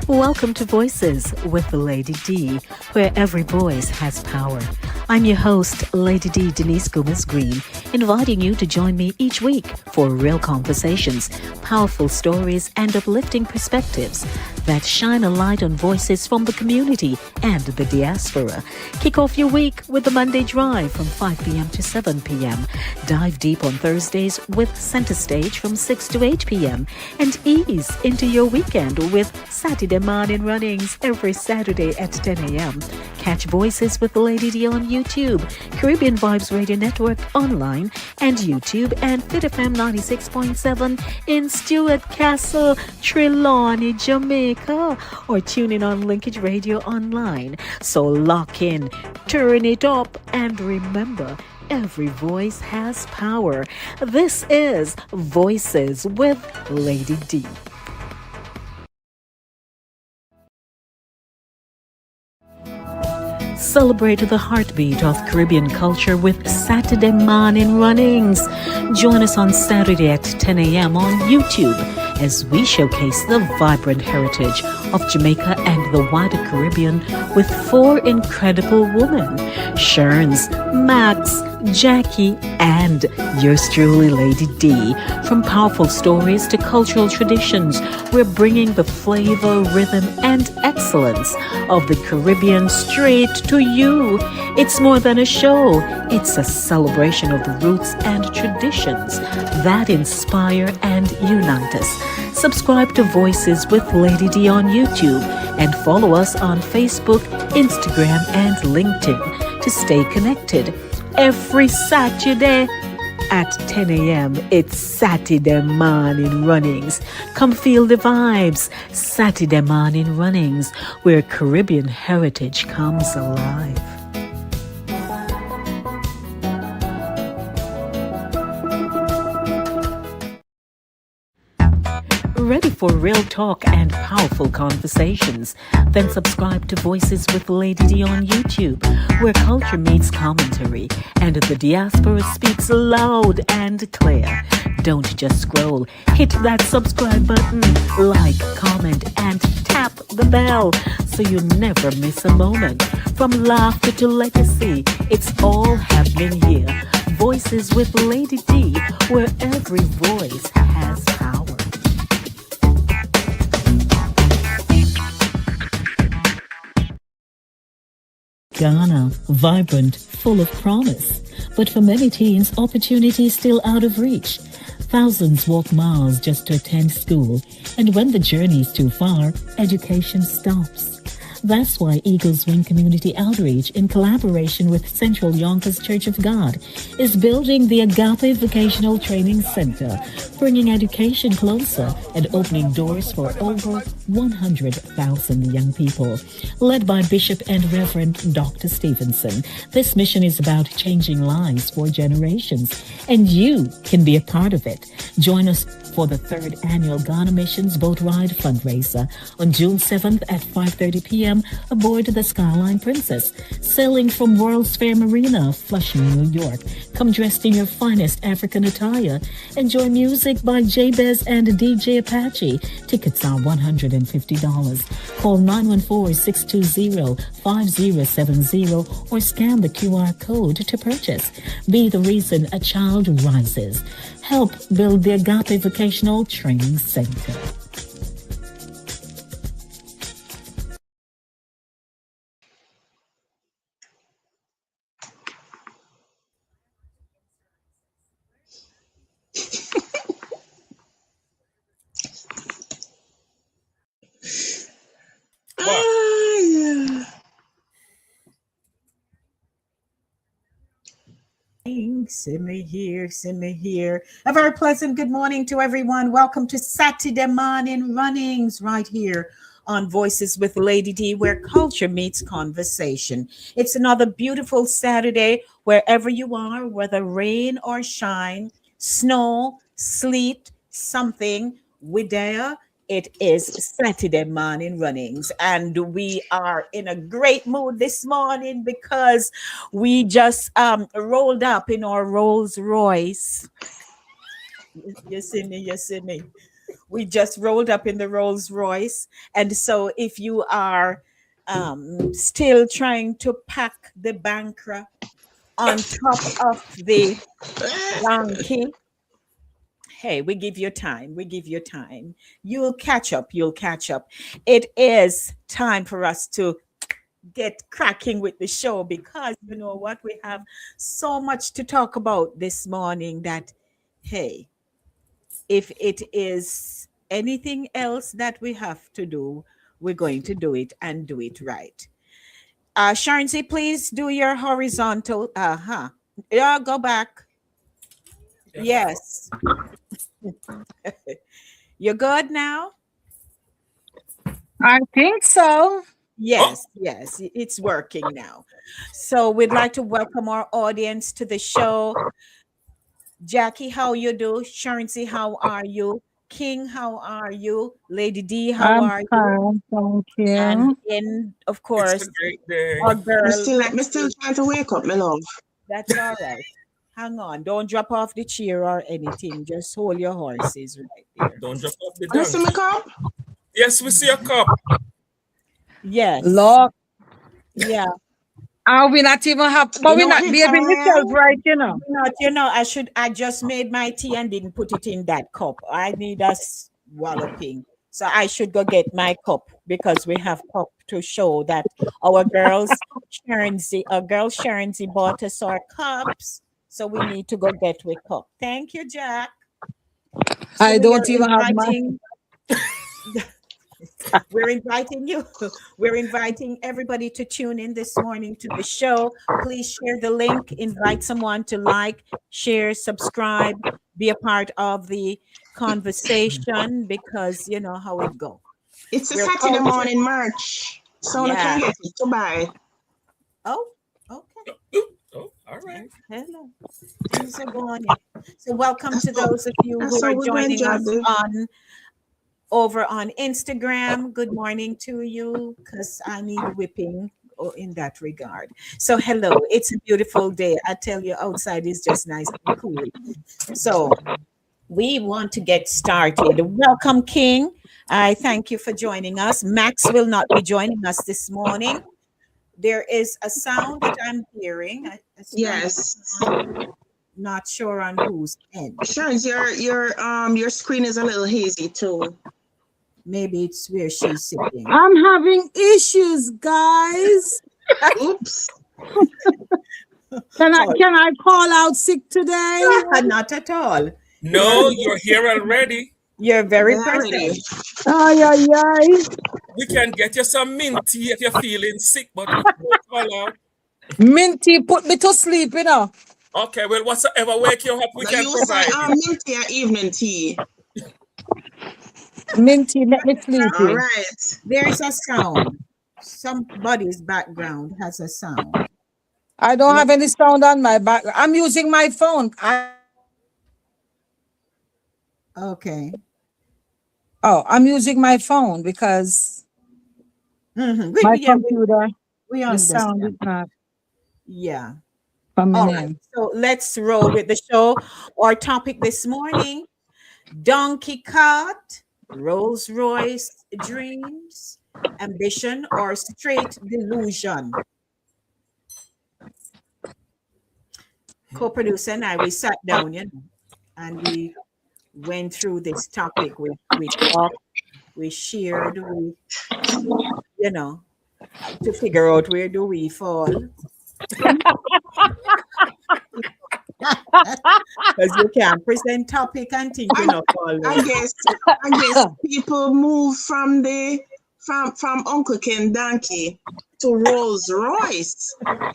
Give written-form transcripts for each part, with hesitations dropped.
Welcome to Voices with Lady D, where every voice has power. I'm your host, Lady D Denise Gomez Green, inviting you to join me each week for real conversations, powerful stories, and uplifting perspectives that shine a light on voices from the community and the diaspora. Kick off your week with the Monday Drive from 5 p.m. to 7 p.m. Dive deep on Thursdays with Center Stage from 6 to 8 p.m. And ease into your weekend with Satideh Mawnin runnings every Saturday at 10 a.m. Catch Voices with Lady D on YouTube, Caribbean Vibes Radio Network online, and YouTube, and Fit FM 96.7 in Stuart Castle, Trelawney, Jamaica, or tune in on Linkage Radio online. So lock in, turn it up, and remember, every voice has power. This is Voices with Lady D. Celebrate the heartbeat of Caribbean culture with Satideh Mawnin runnings. Join us on Saturday at 10 a.m. on YouTube as we showcase the vibrant heritage of Jamaica and the wider Caribbean with four incredible women: Sherns, Max, Jackie, and yours truly, Lady D. From powerful stories to cultural traditions, we're bringing the flavor, rhythm, and excellence of the Caribbean straight to you. It's more than a show. It's a celebration of the roots and traditions that inspire and unite us. Subscribe to Voices with Lady D on YouTube and follow us on Facebook, Instagram, and LinkedIn to stay connected. Every Saturday at 10 a.m. it's Satideh Mawnin runnings. Come feel the vibes. Satideh Mawnin runnings, where Caribbean heritage comes alive. Ready for real talk and powerful conversations? Then subscribe to Voices with Lady D on YouTube, where culture meets commentary and the diaspora speaks loud and clear. Don't just scroll. Hit that subscribe button, like, comment, and tap the bell so you never miss a moment. From laughter to legacy, it's all happening here. Voices with Lady D, where every voice has power. Ghana, vibrant, full of promise. But for many teens, opportunity is still out of reach. Thousands walk miles just to attend school, and when the journey is too far, education stops. That's why Eagles Wing Community Outreach, in collaboration with Central Yonkers Church of God, is building the Agape Vocational Training Center, bringing education closer and opening doors for over 100,000 young people. Led by Bishop and Reverend Dr. Stevenson, this mission is about changing lives for generations, and you can be a part of it. Join us for the third annual Ghana Missions Boat Ride fundraiser on June 7th at 5:30 p.m. aboard the Skyline Princess, sailing from World's Fair Marina, Flushing, New York. Come dressed in your finest African attire. Enjoy music by Jabez and DJ Apache. Tickets are $150. Call 914-620-5070 or scan the QR code to purchase. Be the reason a child rises. Help build the Agape Vocational Training Center. Simmer here. A very pleasant good morning to everyone. Welcome to Satideh Mawnin runnings right here on Voices with Lady D, where culture meets conversation. It's another beautiful Saturday wherever you are, whether rain or shine, snow, sleet, something, we there. It is Satideh Mawnin runnings, and we are in a great mood this morning because we just rolled up in our Rolls Royce You see me, you see me. We just rolled up in the Rolls Royce. And so if you are still trying to pack the Bankra on top of the donkey, hey, we give you time. We give you time. You'll catch up. You'll catch up. It is time for us to get cracking with the show because you know what? We have so much to talk about this morning that, hey, if it is anything else that we have to do, we're going to do it and do it right. Sharnsey, please do your horizontal. Uh-huh. Yeah, go back. Yeah. Yes. You're good now? I think so. Yes, yes, it's working now. So we'd like to welcome our audience to the show. Jackie, how you do? Sharnsey, how are you? King, how are you? Lady D, how I'm are you? fine, thank And you. in, of It's a course, great day. our Me girl, still, me still trying to wake up, my love. that's all right. Hang on, don't drop off the chair or anything. Just hold your horses right there. Don't drop off the You see me donkey. cup? Yes, we see a cup. Yes, Lord, yeah. and we not even have, but You we know what not the baby time? Michelle right, you know. Not, I just made my tea and didn't put it in that cup. I need us walloping. So I should go get my cup because we have cup to show that our girl Sharnsey bought us our cups. So we need to go get with cup. Thank you, Jack. So I we are don't even have my. we're inviting you. We're inviting everybody to tune in this morning to the show. Please share the link, invite someone to like, share, subscribe, be a part of the conversation because you know how it go. It's a We're Saturday culture. morning merch. So I Yeah. can get it to buy. Oh, okay. Oh, all right. Hello. Things are going. So welcome to So, those of you who so are we're going to joining enjoy us this. on over on Instagram. Good morning to you because I need whipping in that regard. So, hello, it's a beautiful day. I tell you, outside is just nice and cool. So, we want to get started. Welcome, King. I thank you for joining us. Max will not be joining us this morning. There is a sound that I'm hearing, a strange Yes. sound, not sure on whose end. Sure, your screen is a little hazy too. Maybe it's where she's sitting. I'm having issues, guys. Oops. Can I call out sick today? Not at all. No, you're here already. You're very They're ready. present. Ay, ay, ay. We can get you some mint tea if you're feeling sick, but we won't call out. Minty put me to sleep, you know. Okay, well, whatsoever wake you up, we Now can you say provide it. minty or evening tea. Minty, let me All sleepy. right. There is a sound. Somebody's background has a sound. I don't have any sound on my back. I'm using my phone. Okay. I'm using my phone because Mhm. my Yeah, computer, we the sound is understand. not Yeah. coming All right. in. So let's roll with the show. Our topic this morning: donkey cart, Rolls Royce dreams, ambition, or straight delusion. Co-producer and I, we sat down, and we went through this topic. We talked, we shared, you know, to figure out where do we fall. Because you can't present topic and think you know fall. I guess people move from Uncle Ken Donkey to Rolls Royce,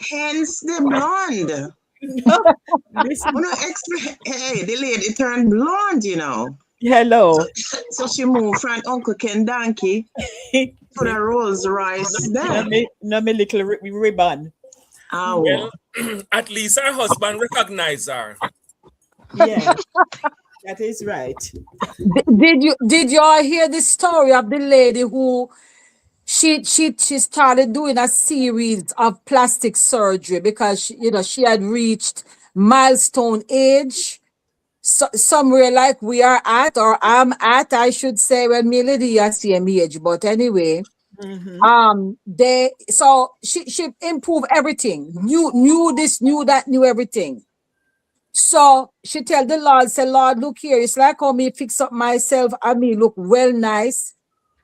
hence the blonde. Listen, Hey, the lady turned blonde, you know. hello. So she moved from Uncle Ken Donkey to the Rolls Royce then. No, me little ribbon. Oh, Well, at least her husband recognized her. Yeah, that is right. Did y'all hear the story of the lady who she started doing a series of plastic surgery because she had reached milestone age. somewhere like we are at, or I'm at, I should say, when me lady are same age. But anyway, she improved everything. Knew this, knew that, knew everything. So she tell the Lord, say, Lord, look here, it's like how me fix up myself and me look well nice.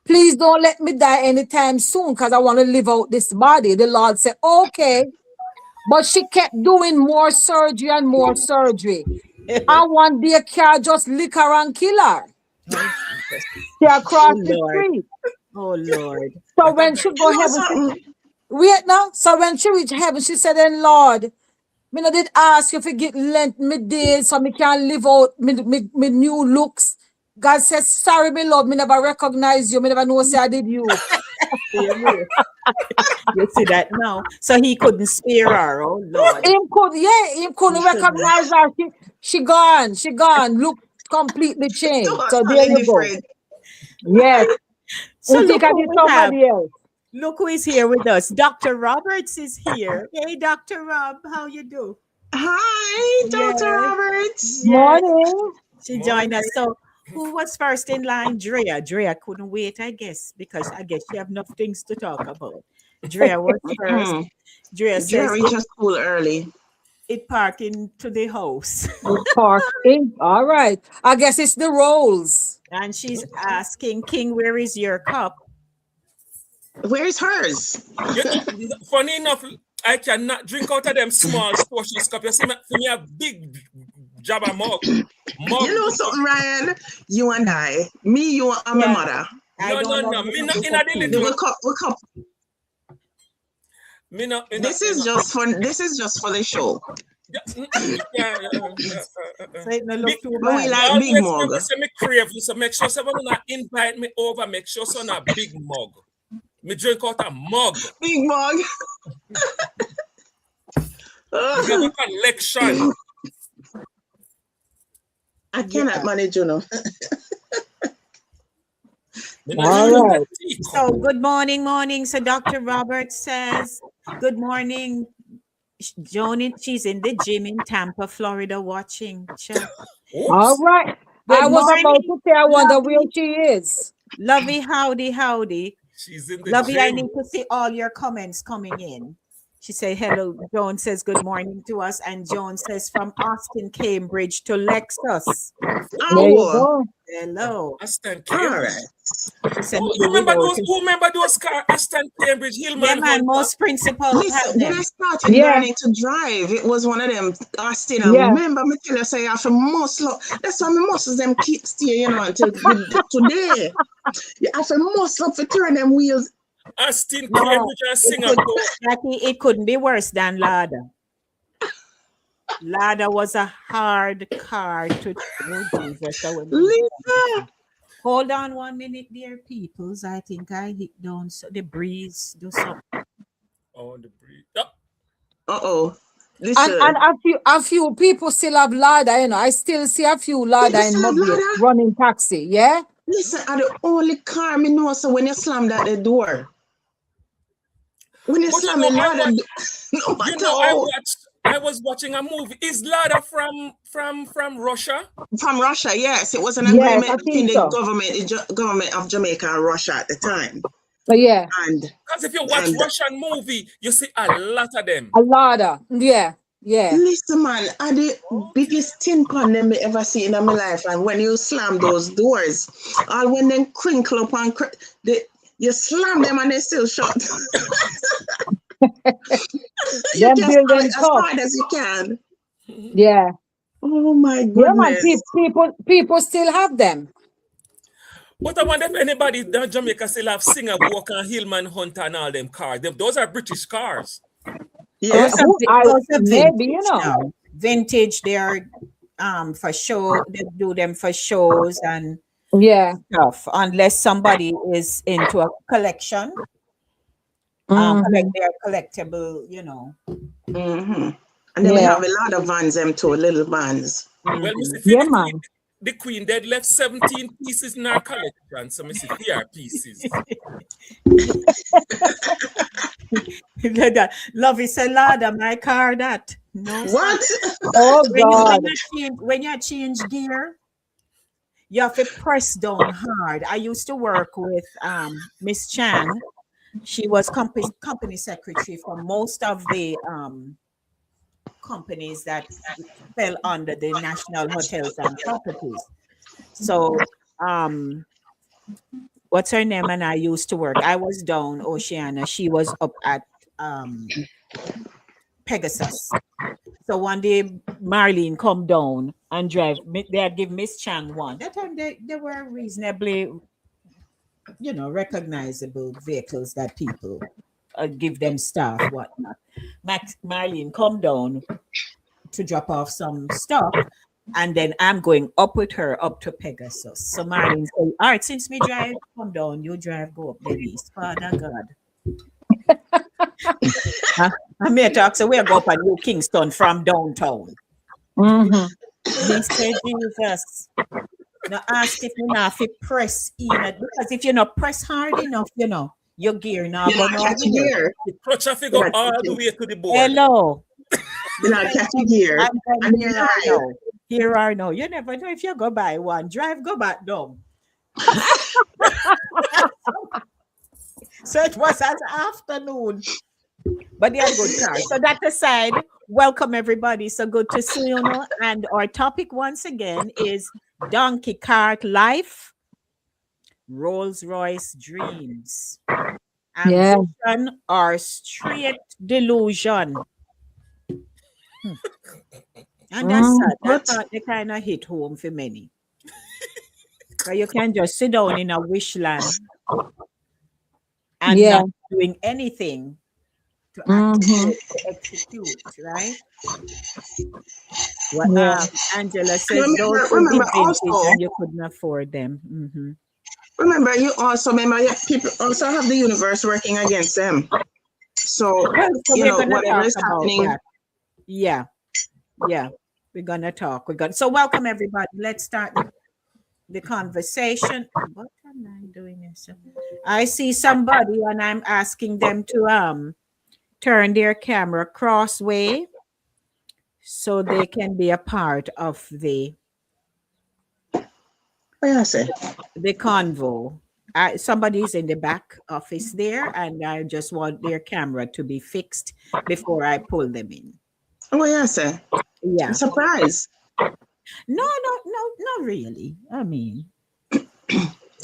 Please don't let me die anytime soon, because I want to live out this body. The Lord said, okay. But she kept doing more surgery and more surgery. And one day, car just lick her and kill her. She across the street. Oh Lord. So when she go heaven, wait now. So when she reach heaven, she said, then Lord, me no did ask you to get lent me days so me can live out me new looks. God says, sorry, me love, me never recognize you, me never know say I did you. You see that now? So he couldn't spare her. Oh Lord. He couldn't recognize her. She gone. Look completely changed. So there you go. Yes. So you think I did somebody else? Look who is here with us. Dr. Roberts is here. Hey, Dr. Rob, how you do? Hi, Dr. Roberts. Morning. She joined us. So who was first in line? Drea. Drea couldn't wait, I guess, because I guess she have enough things to talk about. Drea was first. Drea says reached school early. It parked into the house. Parking. All right. I guess it's the rolls. And she's asking, King, where is your cup? Where's hers? Funny enough, I cannot drink out of them small portions cup. You see, for me a big jabba mug. You know something, Ryan? You and I, me, you, and my mother. No. Me not in a little cup. Me not. This is just for the show. Yeah. But we like big mug. So me crave, so make sure someone not invite me over. Make sure it's a big mug. Me drink out a mug. Big mug. We have a collection. I cannot manage, you know. All right. So good morning. So Dr. Roberts says, good morning. Joni, she's in the gym in Tampa, Florida, watching. All right. I was about to say, I wonder where she is. Lovey, howdy. She's in the Lovey, gym. I need to see all your comments coming in. She said, hello. Joan says, good morning to us. And Joan says, from Austin, Cambridge to Lexus. There you go. Hello. Austin, All Cambridge. right. Who remember those cars? Aston, Cambridge, Hillman. Yeah, man, most principals have When them. I started learning to drive, it was one of them. Austin, I remember me tell you, say, I have to muscle. That's why my muscles them keep steer, you know, until today. You have to muscle up to turn them wheels. Austin, Cambridge, and Singapore. It couldn't be worse than Lada. Lada was a hard car to. Oh, Jesus, Lisa. Hold on 1 minute, dear peoples. I think I hit down the breeze. Do something. Oh, the breeze. Uh-oh. Listen. And a few people still have Lada, you know. I still see a few Lada in Mobile running taxi, yeah? Listen, are the only car me know, so when you slam that the door. When you slam it, I was watching a movie. Is Lada from Russia? From Russia, yes. It was an agreement between the government of Jamaica and Russia at the time. But yeah. Because if you watch Russian movie, you see a lot of them. A Lada, yeah. Listen, man, are the biggest tin pan them me ever see in my life. And when you slam those doors, all when they crinkle up and you slam them and they still shut. You just build it as hard as you can. Yeah. Oh my goodness. Yeah, man, people still have them. But I wonder if anybody in Jamaica still have Singer, Walker, Hillman, Hunter, and all them cars. Those are British cars. Yeah, those are maybe, you know. Vintage, they are for show, they do them for shows and stuff, unless somebody is into a collection. Like they are collectible, you know. Mm-hmm. And then we have a lot of vans, them too, little vans. Well, the Queen dead left 17 pieces in our collection, so Missy PR pieces. Lovey said, Lada, my car that. No, sir. What? Oh When God. when you change gear, you have to press down hard. I used to work with Miss Chang. She was company secretary for most of the companies that fell under the National Hotels and Properties. So what's her name and I used to work. I was down Oceana. She was up at Pegasus. So one day Marlene come down and drive. They had give Miss Chang one. That time they were reasonably, recognizable vehicles that people give them staff, whatnot. Marlene come down to drop off some stuff. And then I'm going up with her up to Pegasus. So Marlene said, all right, since me drive, come down, you drive, go up the east. Father God. I may talk, so we'll go up at New Kingston from downtown. Mm-hmm. He said, Jesus, now ask if you not fit press in it, because if you not press hard enough, your gear now You're go not nowhere. catching gear. The clutch have to go all the way to the board. Hello. You're not catching gear. And here I know. Here I know. You never know if you go by one. Drive, go back down. So it was as afternoon. But they are good cars. So that aside, welcome everybody. So good to see you. And our topic once again is donkey cart life, Rolls Royce dreams, ambition or straight delusion. And that's sad. That thought they kind of hit home for many. So you can just sit down in a wish land and not doing anything to actually execute, right? What Angela says, those who did vintage and you couldn't afford them. Mm-hmm. Remember, people also have the universe working against them. So, whatever is happening. That. Yeah. We're gonna talk. So welcome everybody. Let's start the conversation. What am I doing this? I see somebody and I'm asking them to turn their camera crossway so they can be a part of the convo. Somebody's in the back office there, and I just want their camera to be fixed before I pull them in. Oh, yes, sir. Yeah. I'm surprised. No, not really. I mean,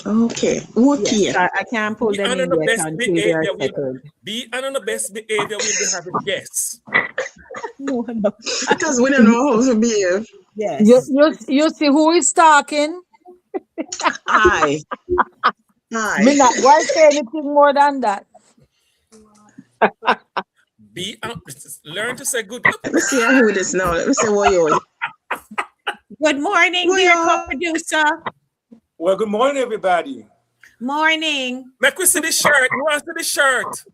okay. Yes, I can't pull them in yet until they are settled. Be on the best behavior when they have guests. No. Because we don't know how to behave. Yes. You see who is talking? Aye. Me not going to say anything more than that. Learn to say good. Let me see who it is now. Let me say what you. Good morning, dear co-producer. Well, good morning, everybody. Morning. Make we see the shirt. Who wants to the shirt?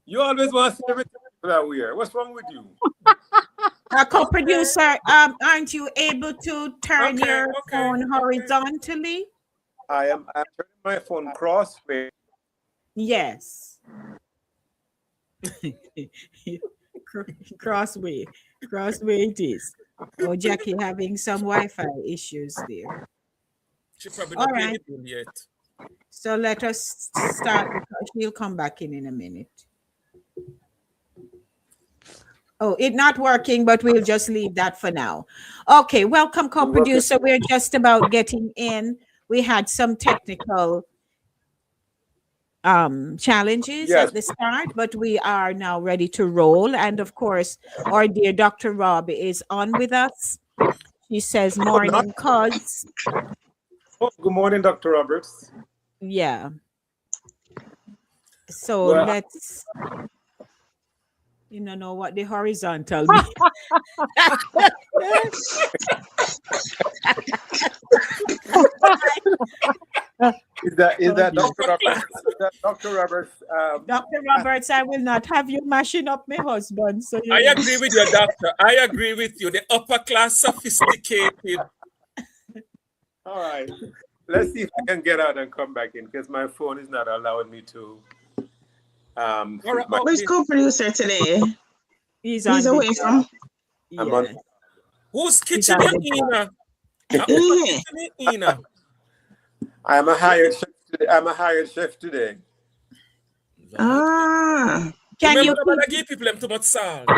You always want to see everything that we wear. What's wrong with you? Our co-producer, aren't you able to turn your phone horizontally? I'm turning my phone crossway. Yes. Crossway it is. Oh, Jackie having some Wi-Fi issues there. She probably All not right. paid yet. So let us start. She'll come back in a minute. Oh, it's not working, but we'll just leave that for now. Okay, welcome, co-producer. We're just about getting in. We had some technical challenges at the start, but we are now ready to roll. And of course, our dear Dr. Rob is on with us. She says morning, cuz. Oh, good morning, Dr. Roberts. Yeah. So let's, know what the horizontal means. Is that Dr. Roberts? Is that Dr. Roberts? Dr. Roberts, I will not have you mashing up my husband. So I agree with you, doctor. I agree with you. The upper class, sophisticated. All right. Let's see if I can get out and come back in because my phone is not allowing me to. Where's co-producer today? He's He's on the away job. from. I'm on. Yes. Whose He's kitchen on you the job. Ina? Yeah. Kitchen you Ina? I'm a hired chef today. I'm a hired chef today. Ah. Can Remember you that I keep give people them too much salt.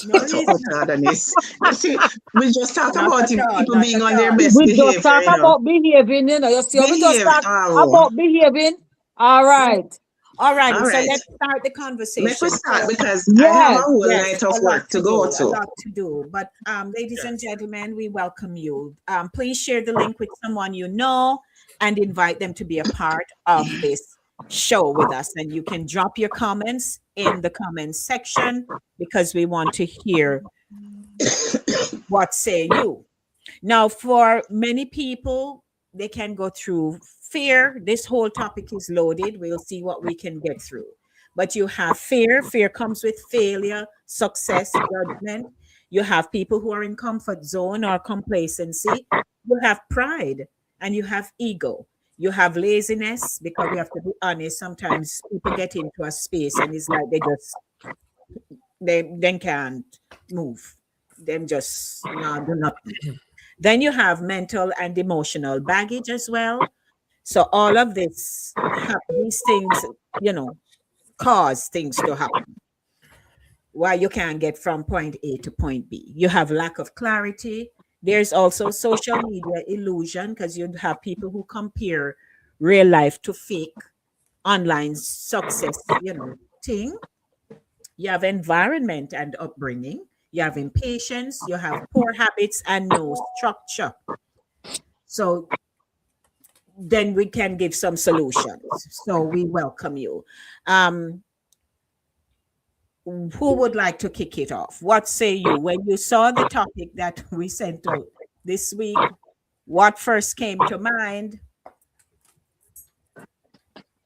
no Not he's out of this. You see, we just talk not about at all, people not being at on their all. best We just behavior, talk you know. about behaving, you know. You see, we just Behave. talk Oh, about behaving. All right. All righty, all so right. let's start the Make we conversation. start So because I have a Yes. whole yes, night of a lot work to to go do, a to. lot to do. But ladies and Yes. gentlemen, we welcome you. Please share the link with someone you know and invite them to be a part of this show with us. And you can drop your comments in the comments section because we want to hear what say you. Now, for many people, they can go through fear. This whole topic is loaded. We'll see what we can get through. But you have fear. Fear comes with failure, success, judgment. You have people who are in comfort zone or complacency. You have pride and you have ego. You have laziness because we have to be honest. Sometimes people get into a space and it's like they can't move. Them just do nothing. Then you have mental and emotional baggage as well. So all of these things, cause things to happen. Why you can't get from point A to point B. You have lack of clarity. There's also social media illusion because you have people who compare real life to fake online success, thing. You have environment and upbringing. You have impatience. You have poor habits and no structure. So then we can give some solutions. So we welcome you. Who would like to kick it off? What say you? When you saw the topic that we sent out this week, what first came to mind?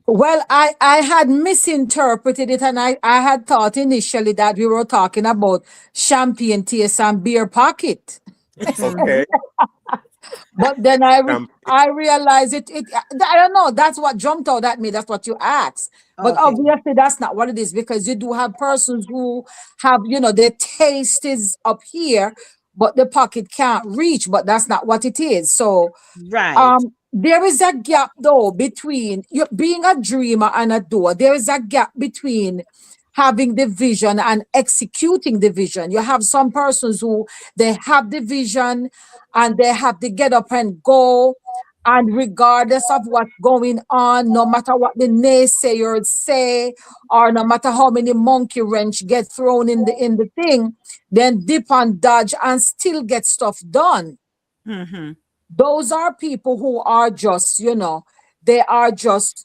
Well, I had misinterpreted it, and I had thought initially that we were talking about champagne taste and beer pocket. Okay. But then I realized it. I don't know. That's what jumped out at me. That's what you asked. But Okay. obviously, that's not what it is, because you do have persons who have, their taste is up here, but the pocket can't reach. But that's not what it is. So Right. there is a gap though between you being a dreamer and a doer. There is a gap between having the vision and executing the vision. You have some persons who they have the vision and they have to get up and go. And regardless of what's going on, no matter what the naysayers say, or no matter how many monkey wrench get thrown in the thing, then dip and dodge and still get stuff done. Mm-hmm. Those are people who are just, they are just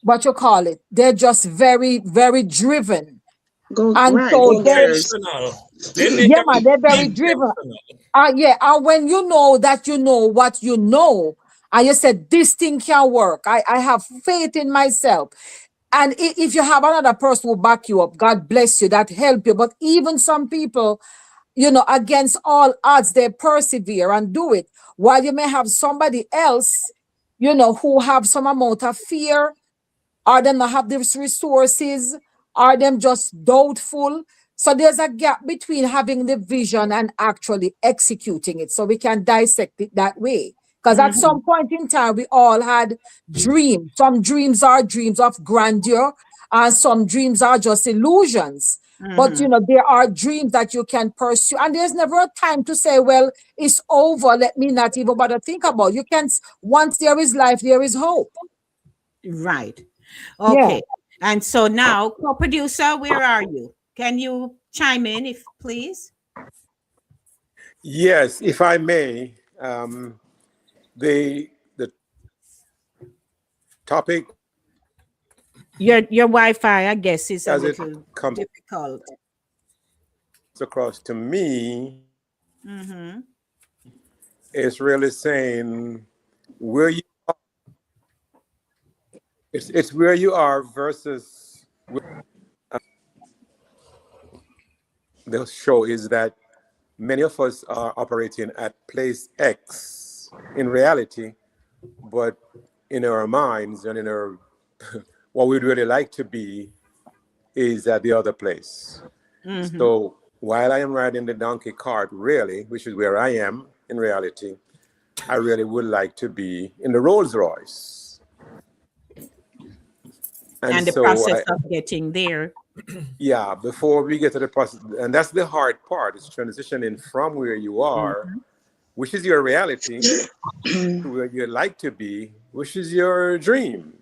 what you call it, they're just very, very driven. Go And right. so Go they, getters. Intentional. They make yeah, man, they're very everything driven. intentional. Yeah, and when you know that you know what you know, and you said this thing can work, I have faith in myself. And if you have another person who back you up, God bless you, that help you. But even some people, against all odds, they persevere and do it. While you may have somebody else, who have some amount of fear, or them not have these resources, or them just doubtful. So there's a gap between having the vision and actually executing it. So we can dissect it that way. Because at Mm-hmm. some point in time, we all had dreams. Some dreams are dreams of grandeur, and some dreams are just illusions. But Mm-hmm. there are dreams that you can pursue, and there's never a time to say, "Well, it's over. Let me not even bother think about it." You can. Once there is life, there is hope. Right. Yeah. Okay. And so now, co-producer, where are you? Can you chime in, if please? Yes, if I may. The topic Your Wi-Fi, I guess, is a as it little comes difficult. across to me Mm-hmm. is really saying where you are. It's where you are versus where, the show is that many of us are operating at place X in reality, but in our minds and in our what we'd really like to be is at the other place. So while I am riding the donkey cart, really, which is where I am in reality, I really would like to be in the Rolls Royce. And the so process of getting there. yeah, before we get to the process, and that's the hard part, is transitioning from where you are, which is your reality, to where you'd like to be, which is your dream.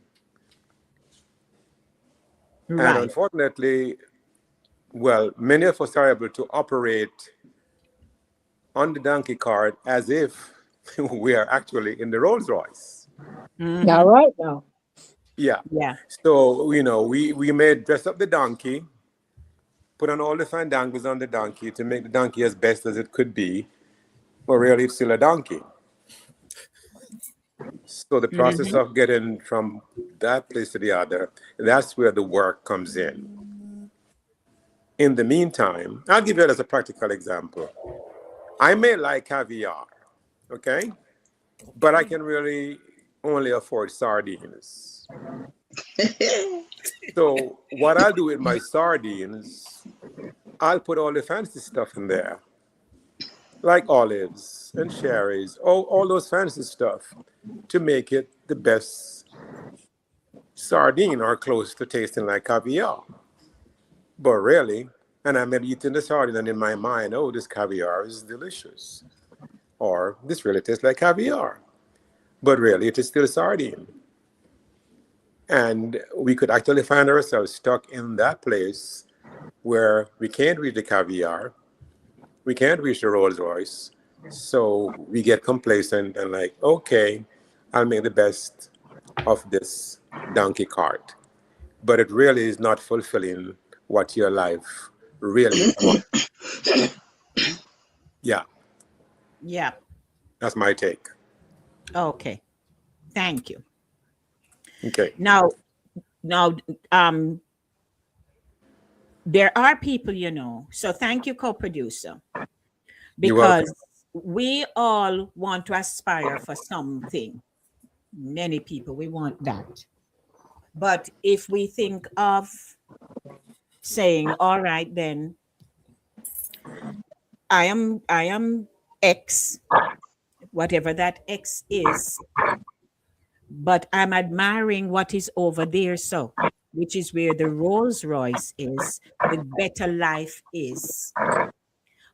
And Right. unfortunately, well, many of us are able to operate on the donkey cart as if we are actually in the Rolls Royce. Yeah, right now. Yeah. Yeah. So, you know, we may dress up the donkey, put on all the fandangos on the donkey to make the donkey as best as it could be, but really it's still a donkey. So the process of getting from that place to the other, that's where the work comes in. In the meantime, I'll give you as a practical example. I may like caviar, okay? But I can really only afford sardines. So what I'll do with my sardines, I'll put all the fancy stuff in there, like olives and cherries, all those fancy stuff, to make it the best sardine or close to tasting like caviar. But really, and I may be eating the sardine, and in my mind, oh, this caviar is delicious. Or this really tastes like caviar. But really, it is still sardine. And we could actually find ourselves stuck in that place where we can't reach the caviar, we can't reach the Rolls Royce. So we get complacent and like, okay, I'll make the best of this donkey cart. But it really is not fulfilling what your life really wants. Yeah, Yeah. that's my take. Okay. Thank you. Okay. Now, there are people, you know, so thank you, co-producer, You're welcome. because we all want to aspire for something. Many people, we want that. But if we think of saying, all right, then I am X, whatever that X is, but I'm admiring what is over there. So, which is where the Rolls Royce is, the better life is.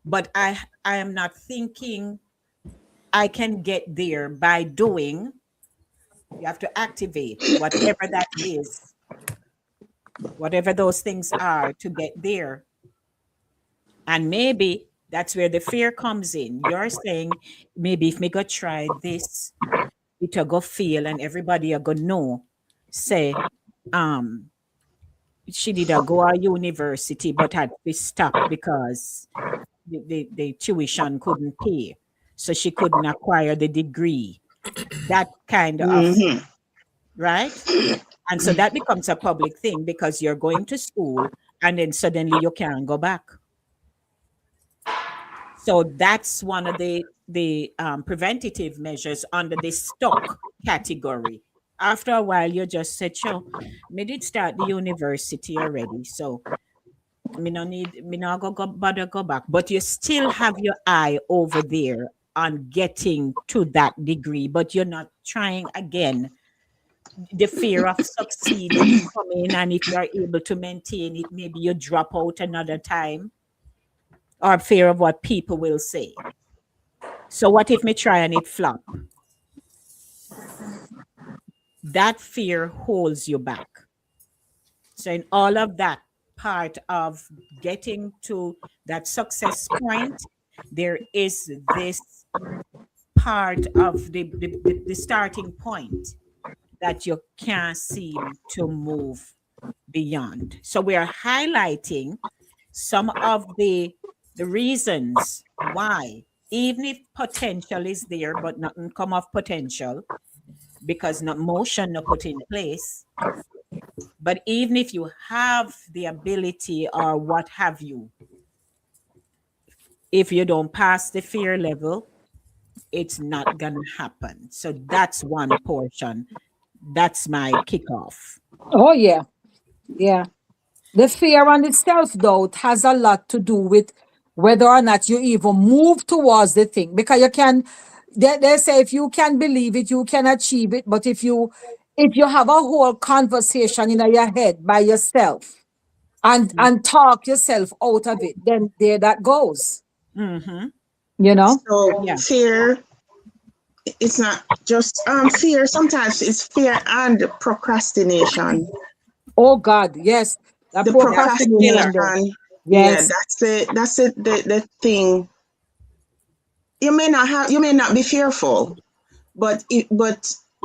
But I am not thinking I can get there by doing. You have to activate whatever that is, whatever those things are to get there. And maybe that's where the fear comes in. You're saying, maybe if me go try this, it'll go fail and everybody are gonna know. Say, she did a go to university but had to stop because the tuition couldn't pay. So she couldn't acquire the degree. That kind of, right? And so that becomes a public thing because you're going to school and then suddenly you can't go back. So that's one of the preventative measures under the stuck category. After a while, you just said, sure, me did start the university already. So me not bother go back. But you still have your eye over there on getting to that degree, but you're not trying again. The fear of succeeding come in, and if you are able to maintain it, maybe you drop out another time, or fear of what people will say. So what if me try and it flop? That fear holds you back. So in all of that part of getting to that success point, there is this part of the starting point that you can't seem to move beyond. So we are highlighting some of the reasons why, even if potential is there, but nothing come of potential because not motion not put in place. But even if you have the ability or what have you, if you don't pass the fear level, it's not gonna happen. So that's one portion. That's my kickoff. Oh yeah. Yeah. The fear and the self-doubt has a lot to do with whether or not you even move towards the thing. Because you can, they say if you can believe it, you can achieve it. But if you have a whole conversation in your head by yourself and talk yourself out of it, then there that goes. Mm-hmm. You know? So Yeah. fear, it's not just fear. Sometimes it's fear and procrastination. Oh God, yes. That The procrastination there. procrastination, yeah, Yes. that's the thing. You may not be fearful, but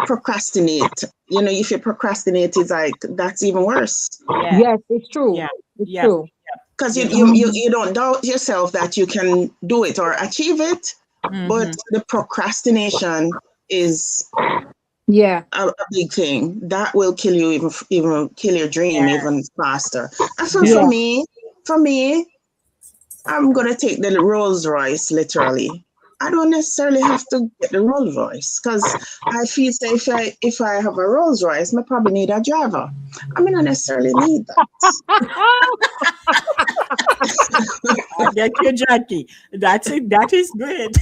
procrastinate. You know, if you procrastinate, it's like that's even worse. Yeah. Yes, it's true. Yeah. It's Yeah. true. Because Yeah. you don't doubt yourself that you can do it or achieve it, but Mhm. the procrastination is Yeah. a big thing that will kill you, even kill your dream even faster. And for Yeah. me, I'm gonna take the Rolls Royce literally. I don't necessarily have to get the Rolls Royce because I feel that if I have a Rolls Royce, I probably need a driver. I mean, I necessarily need that. I get you, Jackie. That's it. That is good.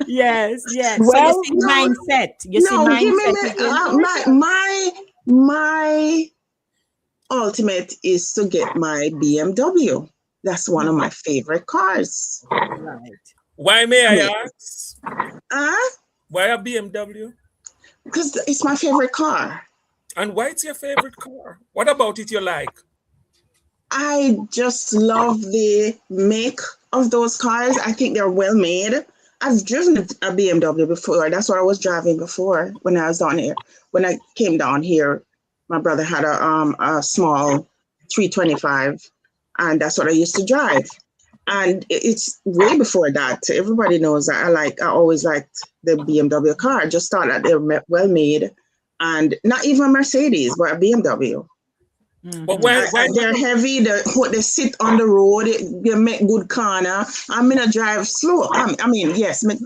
Yes, yes. So you Well, see mindset. You see No, give mindset. me is important. my ultimate is to get my BMW. That's one of my favorite cars. Right. Why may I I mean, ask? Why a BMW? because it's my favorite car. And why it's your favorite car? What about it you like? I just love the make of those cars. I think they're well made. I've driven a BMW before. That's what I was driving before when I was down here. When I came down here, my brother had a small 325, and that's what I used to drive. And it's way before that. Everybody knows that I always liked the BMW car. I just thought that they were well made, and not even a Mercedes, but a BMW. But why They're heavy. They sit on the road. They make good corner. I'm gonna drive slow. I mean, yes, me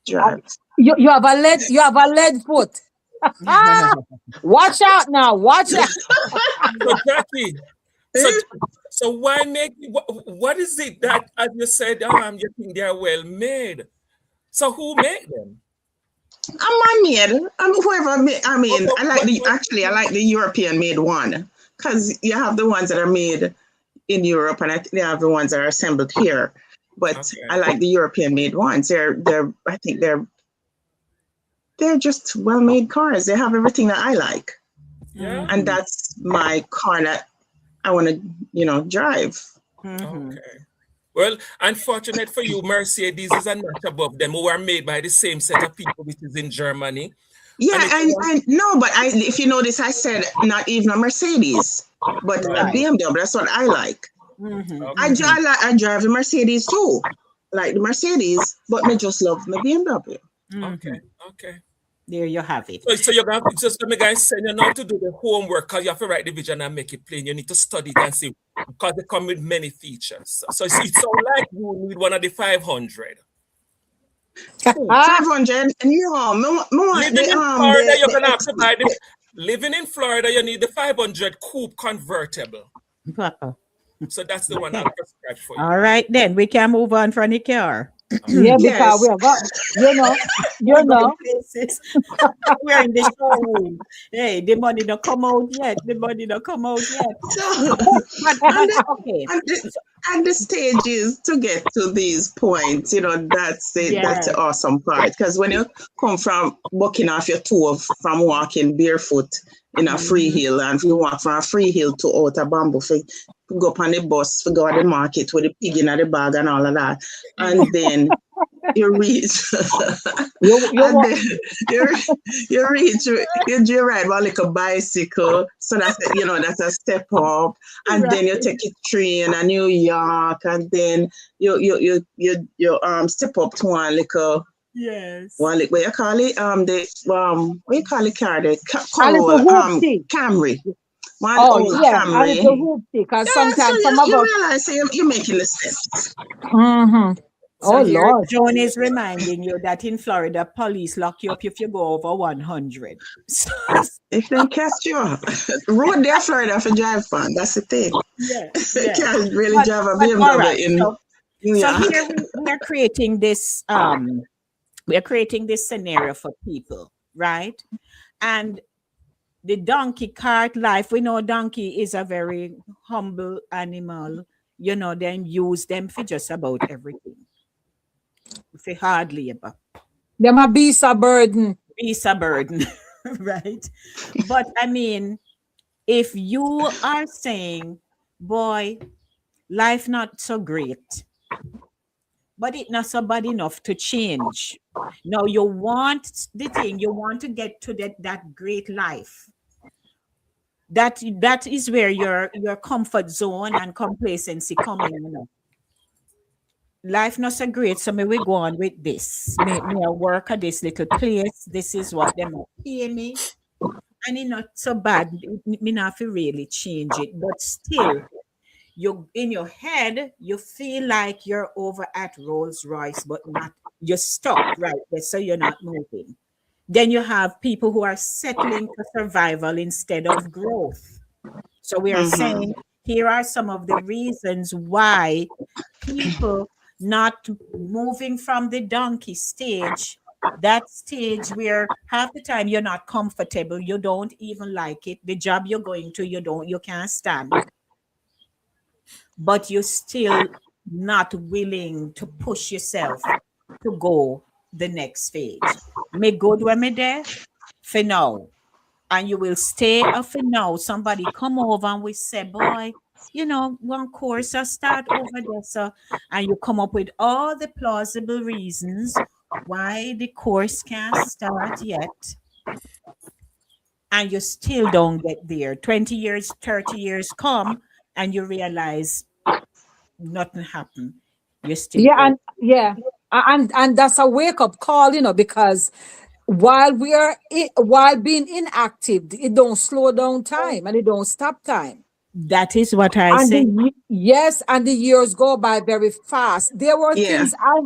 drive. you have a lead foot. Watch out now. Watch out. so Jackie? So why make what is it that, as you said, you think they are well made? So who made them? I'm made. Whoever made. I mean, I like the European made one because you have the ones that are made in Europe, and they have the ones that are assembled here. But Okay. I like the European made ones. I think they're just well made cars. They have everything that I like. Yeah. And that's my car that I want to, drive. Mhm. Okay. Well, unfortunate for you, Mercedes are not above them, who are made by the same set of people, which is in Germany. Yeah, And and no, but if you notice, I said not even a Mercedes, but a BMW. That's what I like. Mhm. I drive a Mercedes too, like the Mercedes, but I just love my BMW. Okay. Okay. There you have it. So you're going to just let me guys send you now to do the homework because you have to write the vision and make it plain. You need to study it and see because they come with many features. So it's so like you need one of the 500. 500. No, Living in Florida, you're gonna have to buy the. Living in Florida, you need the 500 coupe convertible. Papa. So that's the one I'll prescribe for you. All right, then we can move on from the car. Yeah, because Yes. we have got, you know. We're in the showroom. Hey, the money don't come out yet. So, Okay. and the stages to get to these points, that's it. Yes. That's the awesome part. Because when you come from bucking off your toe from walking barefoot in a free hill, and if you walk from a free hill to outer bamboo, go up on the bus, go to the market with the pig in the bag and all of that, and then you reach, you ride like a bicycle, so that's a step up, and then you take a train to New York, and then you step up to one little. Yes. What you call it? What you call it? Car? The Camry. Camry. And it's a hoopty because sometimes so you realize you're making the steps. Mm-hmm. So Oh here, Lord. Joan is reminding you that in Florida, police lock you up if you go over 100. So, If they catch you, road there, Florida, for drive fun. That's the thing. yeah, You yeah. can't really drive a But all right. BMW in New So York. here we are creating this we are creating this scenario for people, right? And the donkey cart life, we know donkey is a very humble animal. You know, them use them for just about everything. For hard labor. Them a beast a burden. Beast a burden, right? But I mean, if you are saying, boy, life not so great, but it not so bad enough to change. Now you want the thing, you want to get to that great life. That is where your comfort zone and complacency come in, you know. Life not so great, so may we go on with this. May I work at this little place. This is what them pay me. And it's not so bad. Me not feel really change it. But still, you in your head, you feel like you're over at Rolls Royce, but not you're stuck right there, so you're not moving. Then you have people who are settling for survival instead of growth. So we are saying here are some of the reasons why people not moving from the donkey stage, that stage where half the time you're not comfortable, you don't even like it, the job you're going to, you can't stand, but you're still not willing to push yourself to go the next stage. Me good when me there for now. And you will stay for now. Somebody come over and we say, boy, you know, one course I start over there, so, and you come up with all the plausible reasons why the course can't start yet. And you still don't get there. 20 years, 30 years come and you realize nothing happened. You're still And that's a wake up call, you know, because while while being inactive, it don't slow down time and it don't stop time. That is what I And say. yes, and the years go by very fast. There were things I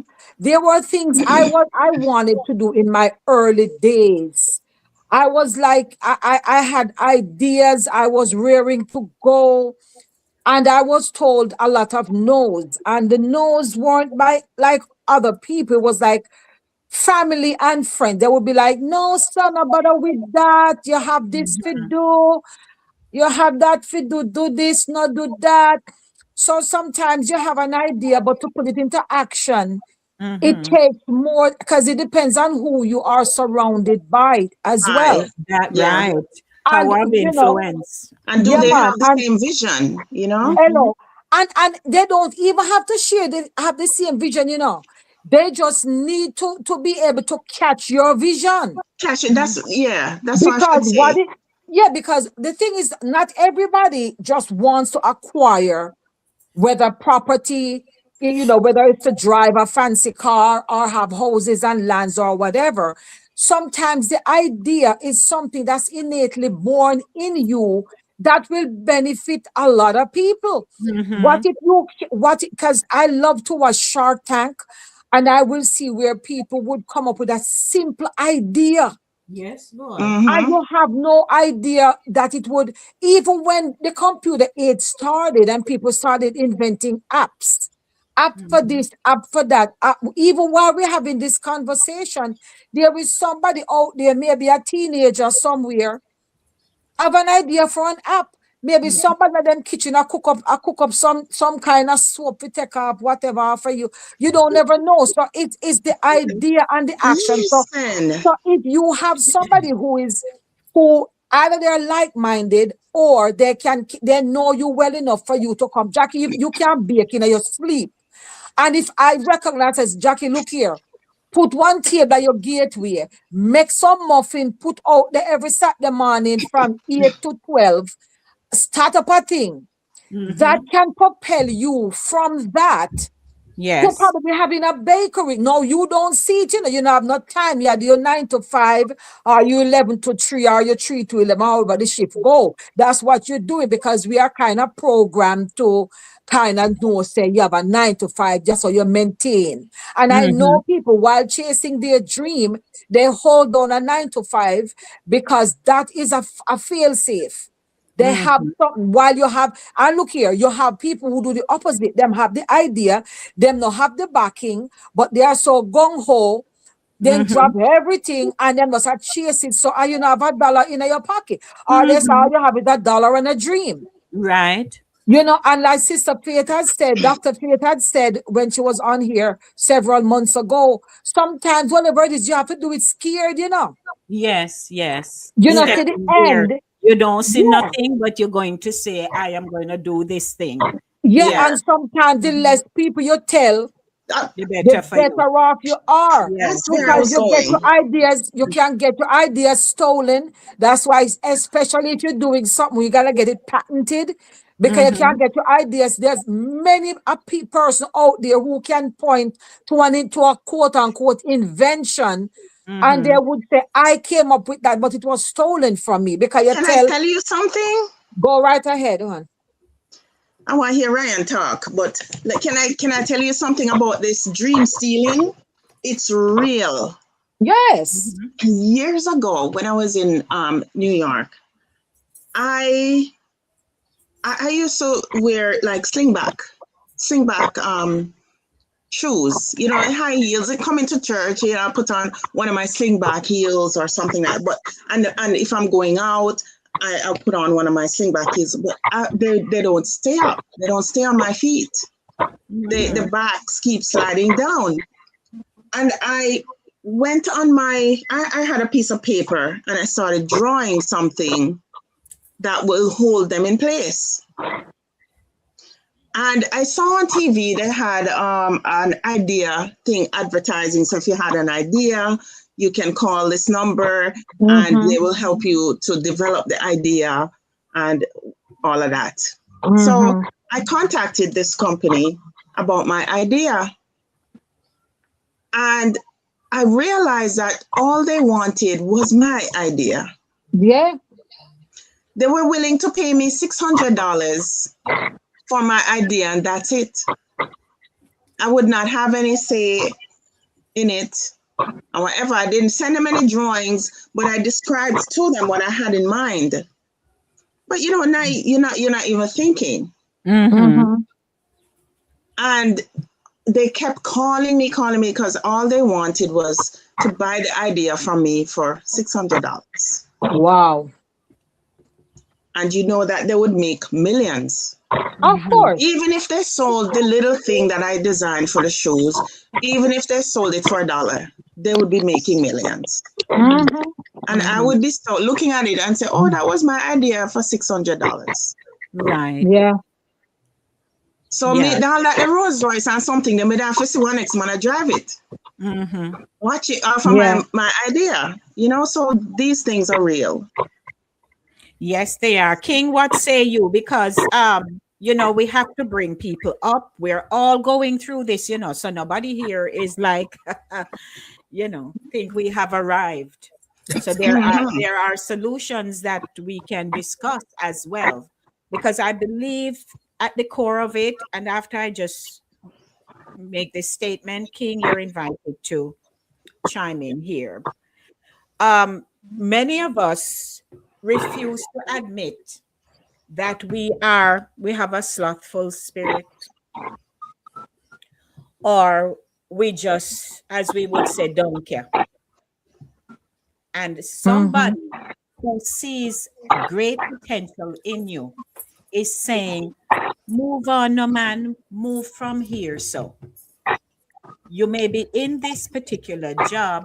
wanted to do in my early days. I was like, I had ideas, I was rearing to go, and I was told a lot of no's, and the no's weren't by like other people. It was like family and friends. They would be like, no, son, no bother with that. You have this to do. You have that to do this, not do that. So sometimes you have an idea, but to put it into action, it takes more because it depends on who you are surrounded by as well. That Yeah. right. And Power of you know, influence. And do yeah, they man, have the same vision, you know? hello. And they don't even have to share, they have the same vision, you know. They just need to be able to catch your vision. Catch it. That's what I Because should say. because the thing is, not everybody just wants to acquire whether property, you know, whether it's to drive a fancy car or have houses and lands or whatever. Sometimes the idea is something that's innately born in you that will benefit a lot of people. Because I love to watch Shark Tank, and I will see where people would come up with a simple idea. Yes, boy. And you have no idea that it would, even when the computer age started and people started inventing apps, app for this, app for that. Even while we're having this conversation, there is somebody out there, maybe a teenager somewhere, have an idea for an app. Maybe somebody in them kitchen I cook up some kind of soap to take off whatever for you. You don't never know. So it is the idea and the action. So if you have somebody who either they're like-minded or they know you well enough for you to come. Jackie, you can bake in your sleep. And if I recognize as Jackie, look here, put one table at your gateway, make some muffin, put out there every Saturday morning from 8 to 12, start up a thing that can propel you from that You're Yes. probably having a bakery. No, you don't see it. You don't have no time. You do your 9 to 5, or you 11 to 3, or you 3 to 11, however the shift go. That's what you're doing, because we are kind of programmed to kind of know, say you have a 9 to 5 just so you maintain. And I know people, while chasing their dream, they hold on a 9 to 5 because that is a fail safe. They have something while you have, and look here, you have people who do the opposite. Them have the idea, them not have the backing, but they are so gung-ho, then drop everything and then must have chase it. So you not have $1 in your pocket. Or that's all you have is $1 and a dream. Right. And like Sister Faith had said, Dr. Faith had said when she was on here several months ago, sometimes whatever it is, you have to do it scared, Yes, yes. see the Stepping there. end. You don't see Yeah. nothing, but you're going to say, I am going to do this thing. Yeah, Yeah. and sometimes the less people you tell, The the better for you. better off you are. Yes. That's where I Because was you get your going. ideas, you can get your ideas stolen. That's why, especially if you're doing something, you gotta get it patented. Because you can't get your ideas. There's many person out there who can point to a quote unquote invention, and they would say, I came up with that, but it was stolen from me. Because you Can I tell you something? go right ahead, on. I want to hear Ryan talk, but can I tell you something about this dream stealing? It's real. Yes. Years ago, when I was in New York, I used to wear like slingback shoes, high heels. I come into church, I put on one of my slingback heels or something like that. But and if I'm going out, I'll put on one of my slingback heels. But they don't stay up. They don't stay on my feet. The backs keep sliding down. And I went on I had a piece of paper and I started drawing something that will hold them in place. And I saw on TV they had an idea thing advertising. So if you had an idea, you can call this number and they will help you to develop the idea and all of that. So I contacted this company about my idea. And I realized that all they wanted was my idea. Yeah. They were willing to pay me $600 for my idea, and that's it. I would not have any say in it. However, I didn't send them any drawings, but I described to them what I had in mind. But now you're not even thinking. And they kept calling me because all they wanted was to buy the idea from me for $600. Wow. And that they would make millions. Of course. Even if they sold the little thing that I designed for the shoes, even if they sold it for $1, they would be making millions. And I would be looking at it and say, oh, that was my idea for $600. Right. Yeah. So me down like the Rolls Royce and something, they made have to see one next man I drive it. Watch it for my idea. So these things are real. Yes, they are. King, what say you? Because we have to bring people up. We're all going through this, so nobody here is like, think we have arrived. So there are solutions that we can discuss as well. Because I believe at the core of it, and after I just make this statement, King, you're invited to chime in here. Many of us refuse to admit that we have a slothful spirit, or we just, as we would say, don't care. And somebody who sees great potential in you is saying, move on, no man, move from here. So you may be in this particular job,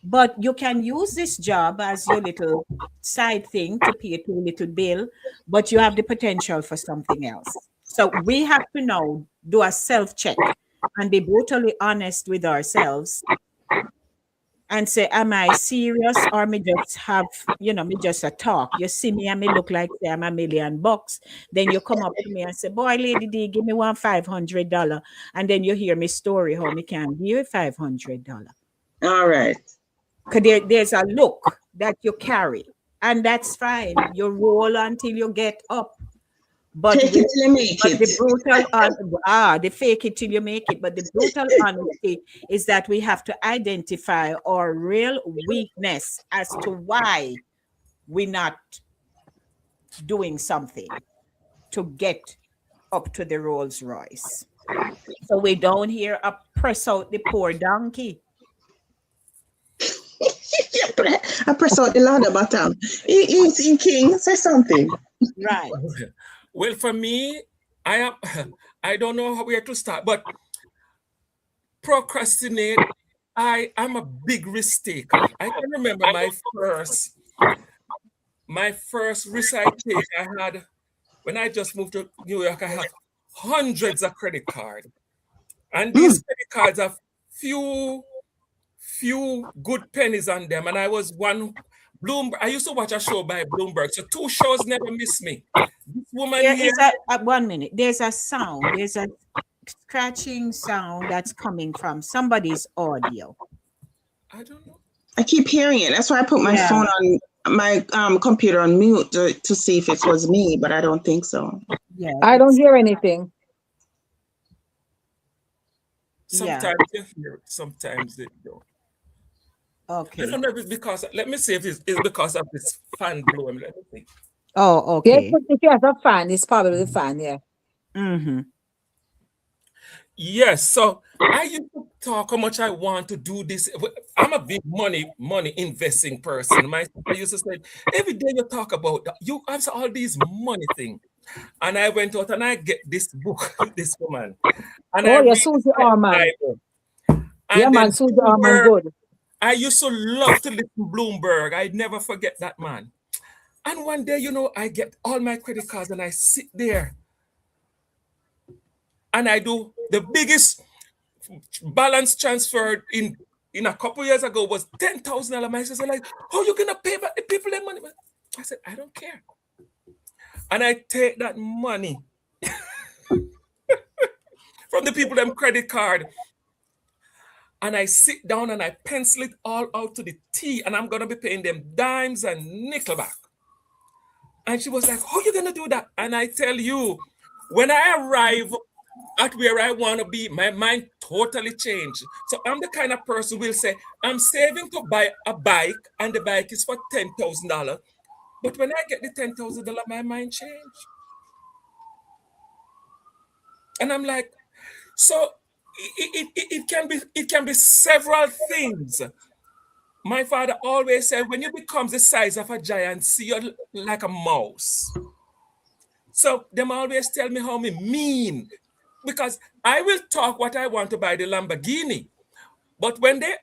but you can use this job as your little side thing to pay a little bill, but you have the potential for something else. So we have to now do a self-check and be brutally honest with ourselves and say, am I serious or me just have, me just a talk. You see me and me look like say I'm $1,000,000. Then you come up to me and say, boy, Lady D, give me $500. And then you hear me story how me can give you $500. All right. Because there's a look that you carry. And that's fine. You roll until you get up. But Take it till you make it. the brutal, the fake it till you make it. But the brutal honesty is that we have to identify our real weakness as to why we're not doing something to get up to the Rolls Royce. So we don't hear a press out the poor donkey. I press out the ladder bottom. He king, say something. Right. Well, for me, I don't know where to start, but procrastinate, I am a big risk taker. I can remember my first risk I take I had when I just moved to New York. I had hundreds of credit cards. And these credit cards have few good pennies on them. And I was one Bloomberg. I used to watch a show by Bloomberg. So 2 shows never miss me. This woman here. 1 minute. There's a sound. There's a scratching sound that's coming from somebody's audio. I don't know. I keep hearing it. That's why I put my phone on my computer on mute to see if it was me, but I don't think so. Yeah. I don't hear anything. Sometimes you hear it, sometimes they don't. Okay. I don't know if it's because, let me see if it's because of this fan blowing. Let me see. Oh, okay. Yes, if you have a fan, it's probably the fan, yeah. Mm-hmm. Yes, so I used to talk how much I want to do this. I'm a big money investing person. My sister used to say, every day you talk about that, you answer all these money things. And I went out and I get this book, this woman. And I read Susie Orman. Yeah, man, Susie Orman, good. I used to love to listen to Bloomberg. I'd never forget that man. And one day, I get all my credit cards and I sit there and I do the biggest balance transferred in a couple years ago was $10,000. My sister like, how you gonna pay back the people their money? I said, I don't care. And I take that money from the people them credit card. And I sit down and I pencil it all out to the T, and I'm gonna be paying them dimes and nickel back. And she was like, how are you gonna do that? And I tell you, when I arrive at where I want to be, my mind totally changed. So I'm the kind of person who will say, I'm saving to buy a bike, and the bike is for $10,000. But when I get the $10,000, my mind changed. And I'm like, so it can be several things. My father always said, when you become the size of a giant, see you like a mouse. So them always tell me how me mean, because I will talk what I want to buy the Lamborghini. But when they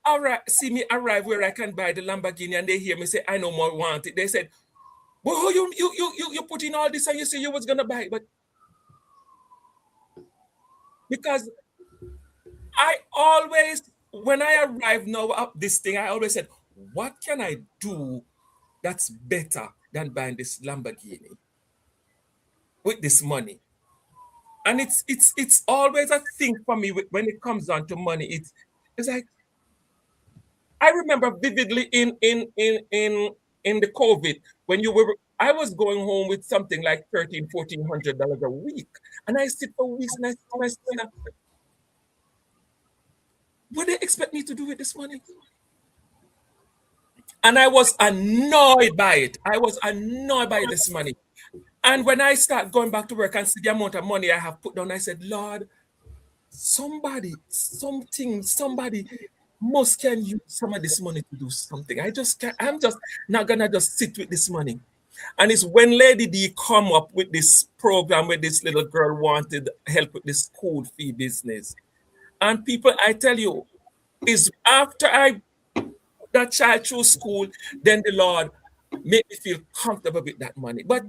see me arrive where I can buy the Lamborghini and they hear me say, I no more want it, they said, well, you put in all this and you say you was gonna buy it. But because I always, when I arrive now at this thing, I always said, what can I do that's better than buying this Lamborghini with this money? And it's always a thing for me when it comes down to money. It's like, I remember vividly in the COVID when I was going home with something like $1,400 a week, and I sit for weeks and I sit to myself, what do they expect me to do with this money? And I was annoyed by it. I was annoyed by this money. And when I start going back to work and see the amount of money I have put down, I said, Lord, somebody must can use some of this money to do something. I just can't, I'm just not gonna just sit with this money. And it's when Lady D come up with this program where this little girl wanted help with this school fee business. And people, I tell you, is after that child through school, then the Lord made me feel comfortable with that money. But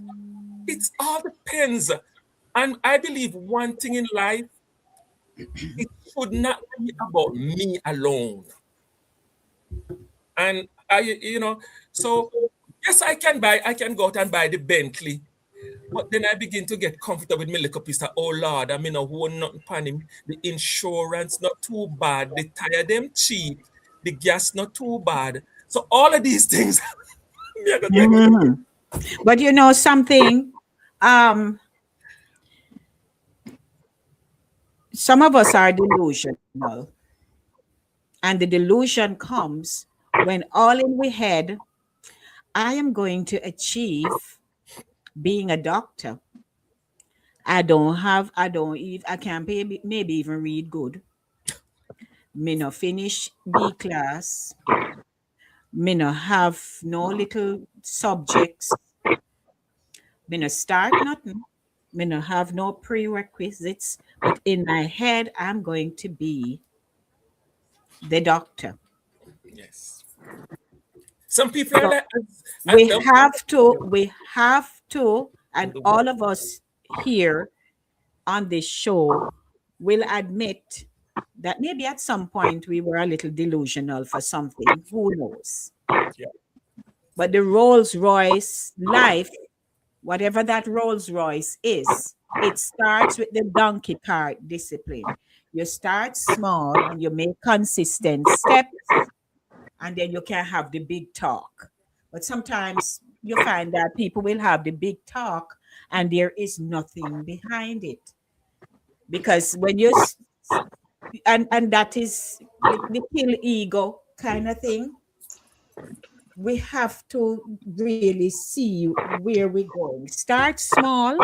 it all depends. And I believe one thing in life, it should not be about me alone. And so yes, I can go out and buy the Bentley. But then I begin to get comfortable with my little piece of, oh Lord, I mean, no who nothing pan him. The insurance not too bad, the tire them cheap, the gas not too bad. So all of these things, me I go take it. Mhm. But you know something, um, some of us are delusional, and the delusion comes when all in we head, I am going to achieve being a doctor. I don't even, I can't maybe even read good. Me no finish B class. Me no have no little subjects. Me no start nothing. Me no have no prerequisites. But in my head, I'm going to be the doctor. Yes. Some people are So like, and we have to, and all of us here on this show will admit that maybe at some point we were a little delusional for something. Who knows? yeah, But the Rolls Royce life, whatever that Rolls Royce is, it starts with the donkey cart discipline. You start small and you make consistent steps, and then you can have the big talk. But sometimes you find that people will have the big talk and there is nothing behind it. Because when you and that is the kill ego kind of thing. We have to really see where we're going. Start small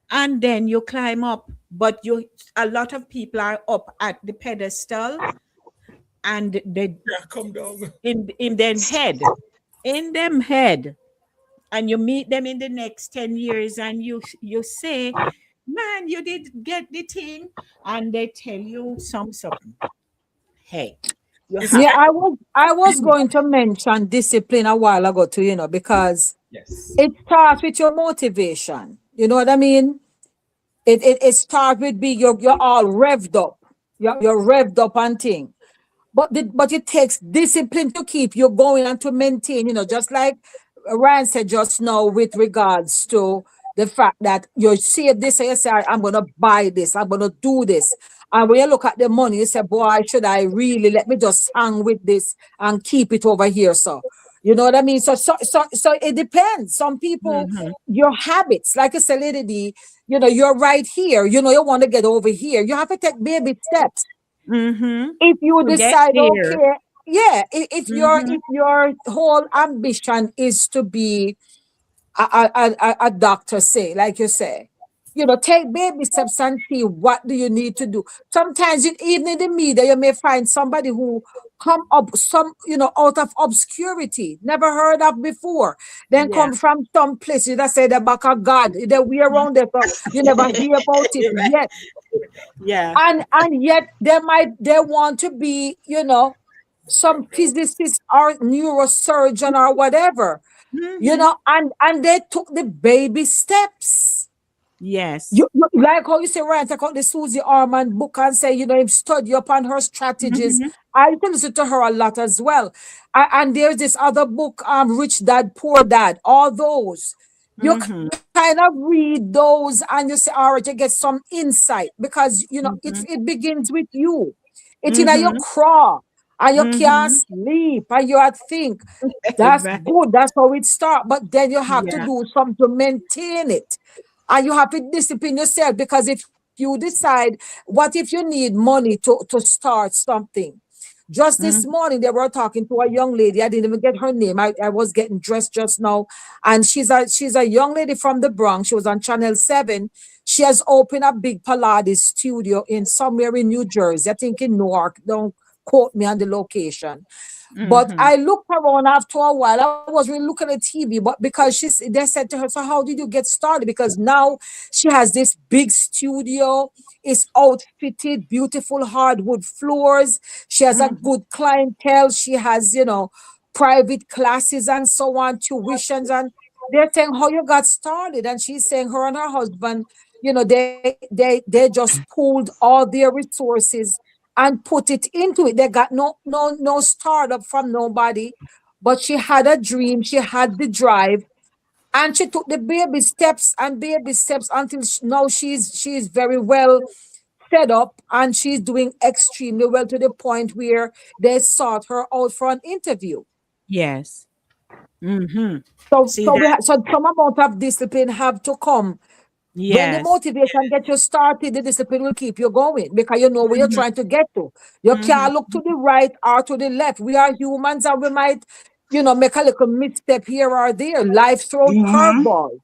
and then you climb up. But you a lot of people are up at the pedestal and they yeah, come down. in their head. In them head. And you meet them in the next 10 years and you say, man, you did get the thing. And they tell you something. Hey, you It's have Yeah, like, I was going to mention discipline a while ago too, because yes, it starts with your motivation. You know what I mean? It starts with you're all revved up. You're revved up and thing. But it takes discipline to keep you going and to maintain, just like Ryan said just now with regards to the fact that you see this and you say, I'm gonna buy this, I'm gonna do this. And when you look at the money, you say, boy, should I really let me just hang with this and keep it over here? So you know what I mean? So it depends. Some people, mhm, your habits, like I said, Lady D, you're right here, you want to get over here. You have to take baby steps mhm, if you to get decide, there. okay, yeah, Mhm, if your whole ambition is to be a doctor, say, like you say, take baby steps and see what do you need to do. Sometimes even in the media, you may find somebody who come up out of obscurity, never heard of before, then yeah. come from some places that say the back of God, that we around there, so you never hear about it Right. yet. Yeah. And yet they want to be, some physicist or neurosurgeon or whatever, Mhm. and they took the baby steps. Yes. Like how you say, right, take out the Susie Orman book and say, him study upon her strategies. Mhm, I used to listen to her a lot as well. And there's this other book, Rich Dad, Poor Dad, all those. You mhm, kind of read those and you say, all right, you get some insight because, mhm, it begins with you. It's in your mhm, craw and you can't mhm. sleep and you are think, that's Right. good. That's how it starts. But then you have to Yeah. do something to maintain it. And you have to discipline yourself because if you decide, what if you need money to start something? Just this Mhm, morning, they were talking to a young lady. I didn't even get her name. I was getting dressed just now. And she's a young lady from the Bronx. She was on Channel 7. She has opened a big Pilates studio in somewhere in New Jersey. I think in Newark. Don't quote me on the location. But mhm. I looked around after a while. I was really looking at TV, but because they said to her, so how did you get started? Because now she has this big studio. It's outfitted, beautiful hardwood floors. She has a Mhm. good clientele. She has, private classes and so on, tuitions. And they're saying how you got started. And she's saying her and her husband, they just pooled all their resources and put it into it. They got no startup from nobody, but she had a dream, she had the drive, and she took the baby steps until now she's very well set up, and she's doing extremely well to the point where they sought her out for an interview. Yes. Mm-hmm. So See so we that? so some amount of discipline have to come. When the Yes. motivation get you started, the discipline will keep you going because you know where you're trying to get to. You Mm-hmm. can't look to the right or to the left. We are humans and we might, make a little misstep here or there. Life throws Mm-hmm. curveballs.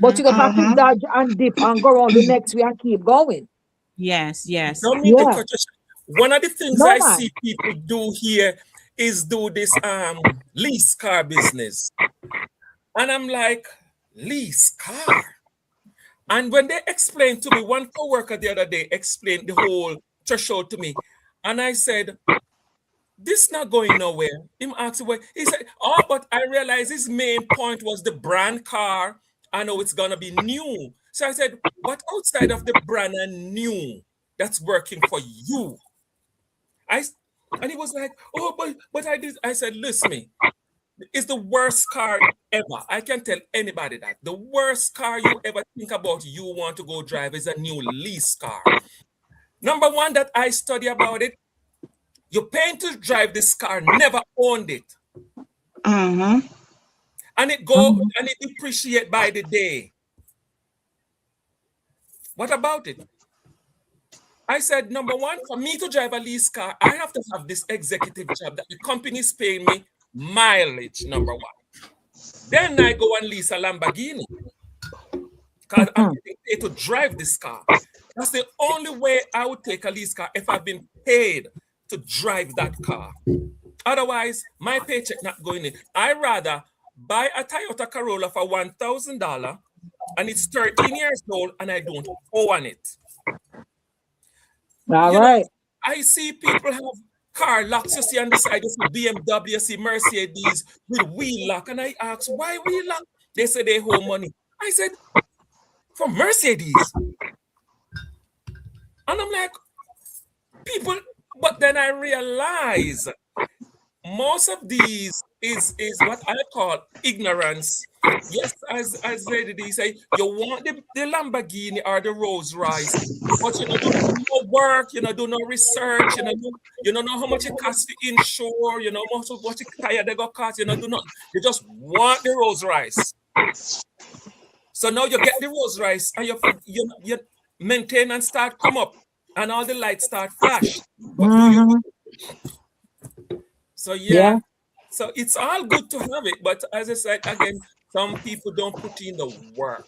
But Mm-hmm. you just have to Mm-hmm. dodge and dip and go on the next way and keep going. Yes. Yes. Don't mean to Yeah. cut you short. One of the things No I man. see people do here is do this lease car business. And I'm like, lease car. And when they explained to me, one coworker the other day explained the whole threshold to me. And I said, this not going nowhere. Him asked where he said, oh, but I realized his main point was the brand car. I know it's gonna be new. So I said, what outside of the brand and new that's working for you? I and he was like, oh, but I did. I said, listen me, it's the worst car ever. I can tell anybody that the worst car you ever think about you want to go drive is a new lease car. Number one that I study about it, you're paying to drive this car, never owned it, Mm-hmm. and it depreciate by the day. What about it? I said, number one, for me to drive a lease car, I have to have this executive job that the company is paying me mileage, number one. Then I go and lease a Lamborghini because I'm getting paid to drive this car. That's the only way I would take a lease car if I've been paid to drive that car. Otherwise, my paycheck not going in. I rather buy a Toyota Corolla for $1,000 and it's 13 years old and I don't own it. All You know, right. I see people have car locks. You see on the side, you see BMW, you see Mercedes with wheel lock. And I ask, why wheel lock? They say they owe money. I said, for Mercedes. And I'm like, people, but then I realize most of these is what I call ignorance. Yes, as Lady D say, you want the Lamborghini or the Rolls Royce, but you don't do no work, you don't do no research, you don't know how much it costs to insure, you know how much it tire they got cost, you don't do nothing. You just want the Rolls Royce. So now you get the Rolls Royce and you maintain and start come up and all the lights start flash. But do you? So Yeah. so it's all good to have it, but as I said again, some people don't put in the work.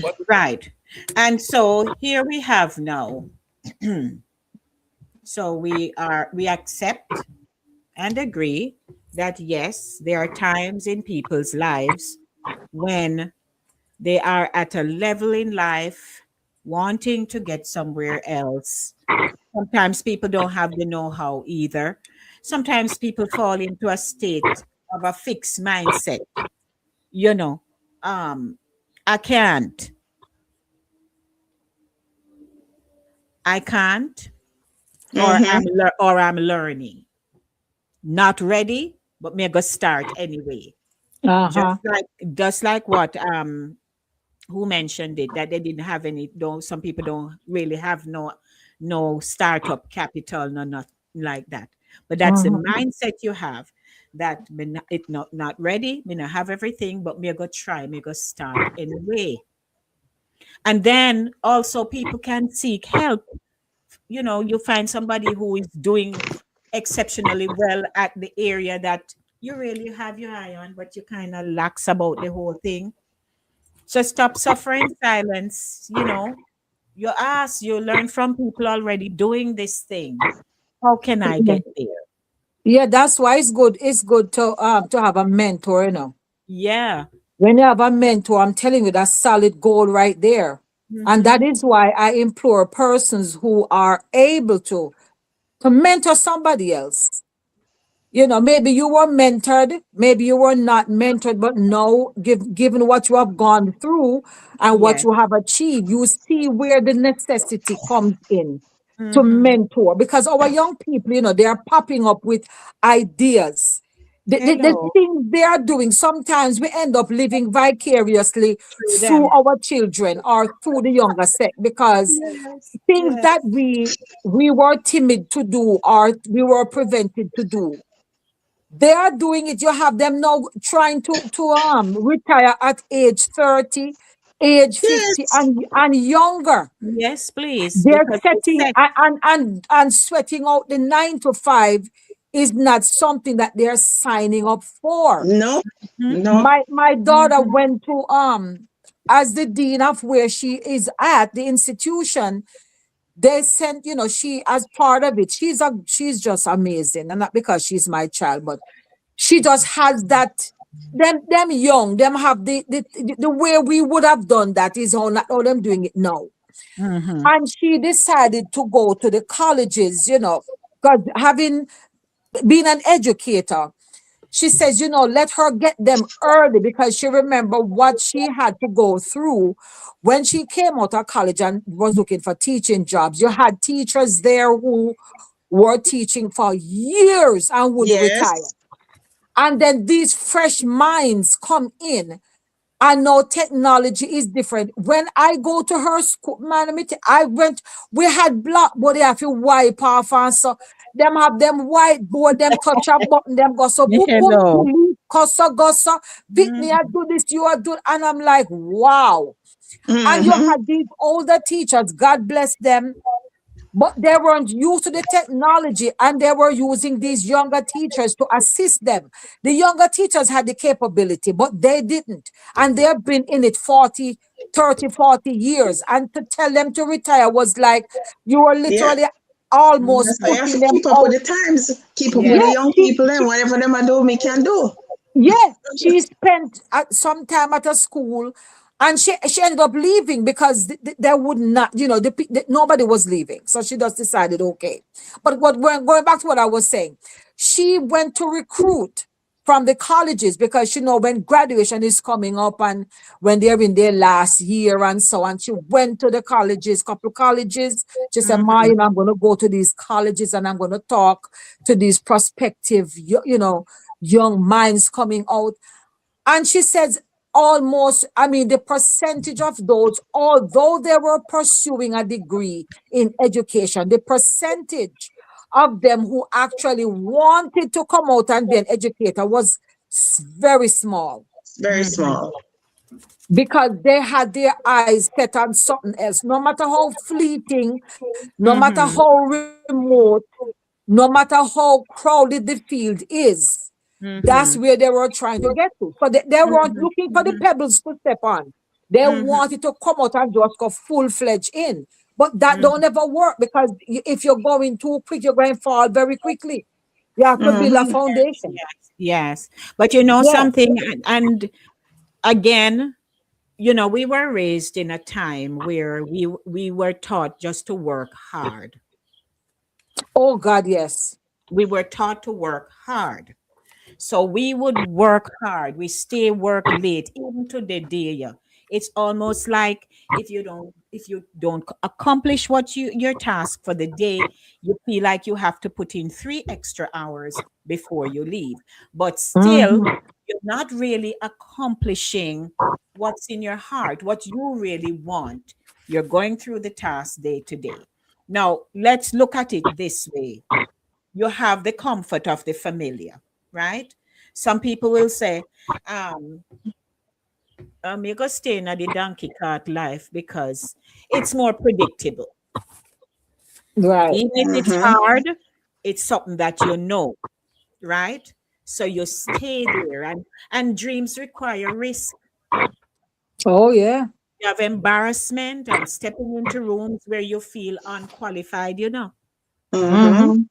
But Right. And so here we have now. So we accept and agree that yes, there are times in people's lives when they are at a level in life wanting to get somewhere else. Sometimes people don't have the know-how either. Sometimes people fall into a state of a fixed mindset. You know, I can't, I can't, or I'm learning. Not ready, but me go start anyway. Uh-huh. Just like what who mentioned it, that they didn't have any, don't, some people don't really have no startup capital, no, not like that. But that's the mindset you have, that it not ready, me not have everything, but me go try, me go start anyway. And then also people can seek help. You find somebody who is doing exceptionally well at the area that you really have your eye on, but you kind of lax about the whole thing. So stop suffering silence. You learn from people already doing this thing. How can I get there? Yeah, that's why it's good to have a mentor. Yeah. When you have a mentor, I'm telling you, that's solid gold right there. And that Mhm. is why I implore persons who are able to mentor somebody else. You know, maybe you were mentored, maybe you were not mentored, but now, given what you have gone through and what Yes. you have achieved, you see where the necessity comes in to Mm-hmm. mentor, because our young people, you know, they are popping up with ideas. The Hello. things they are doing, sometimes we end up living vicariously Through through them. our children or through the younger set, because Yes. things Yes. that we were timid to do or we were prevented to do, they are doing it. You have them now trying to retire at age 30, age 50 Yes. and younger. Yes, please. They're Because they setting set. and sweating out the 9 to 5 is not something that they're signing up for. No. Mhm. No. My daughter Mhm. went to as the dean of where she is at the institution. They sent, you know, she as part of it. She's just amazing, and not because she's my child, but she just has that. Them young, them have the way we would have done that is how not how them doing it now. Mhm. And she decided to go to the colleges, you know, because having been an educator, she says, you know, let her get them early, because she remember what she had to go through when she came out of college and was looking for teaching jobs. You had teachers there who were teaching for years and wouldn't retire. Yes. And then these fresh minds come in. I know technology is different. When I go to her school, man, I went, we had blackboard, they have to wipe off, and so them have them whiteboard, them touch a button, them go so boom, boom, Hello. delete, gossa, Whitney, Mhm. I do this, you are doing, and I'm like, wow. And you Mm-hmm. had these older teachers, God bless them, but they weren't used to the technology, and they were using these younger teachers to assist them. The younger teachers had the capability, but they didn't. And they've been in it 40, 30, 40 years. And to tell them to retire was like you were Yeah. literally almost That's why you have pushing to them keep up with out. the times, keep up with Yes. the Yeah, young people, and whatever them I do, me can do. she spent some time at a school, and she ended up leaving because they would not, you know, nobody was leaving. So she just decided, okay. But what going back to what I was saying, she went to recruit from the colleges because, you know, when graduation is coming up and when they're in their last year and so on, she went to the colleges, couple colleges. She said, Ma, Mhm. you know, I'm going to go to these colleges and I'm going to talk to these prospective, you know, young minds coming out. And she says, almost, I mean, the percentage of those, although they were pursuing a degree in education, the percentage of them who actually wanted to come out and be an educator was very small, Very Mhm. small. because they had their eyes set on something else. No matter how fleeting, no matter Mhm. how remote, no matter how crowded the field is, that's Mhm. where they were trying to get to. So they weren't Mhm. looking for the Mhm. pebbles to step on. They Mhm. wanted to come out and just go full-fledged in. But that Mhm. don't ever work, because if you're going too quick, you're going to fall very quickly. You have to build a Mm-hmm. foundation. Yes. Yes. But you know Yeah. something, and again, you know, we were raised in a time where we were taught just to work hard. Oh God, yes. We were taught to work hard. So we would work hard. We stay work late, even to the day. Yeah. It's almost like if you don't accomplish what your task for the day, you feel like you have to put in 3 extra hours before you leave. But still, Mhm. you're not really accomplishing what's in your heart, what you really want. You're going through the task day to day. Now, let's look at it this way. You have the comfort of the familiar, right? Some people will say, um, you go stay in the donkey cart life because it's more predictable. Right. Even if it's Mm-hmm. hard, it's something that you know, right? So you stay there, and dreams require risk. Oh yeah. You have embarrassment and stepping into rooms where you feel unqualified, you know. Mm-hmm. Hmm.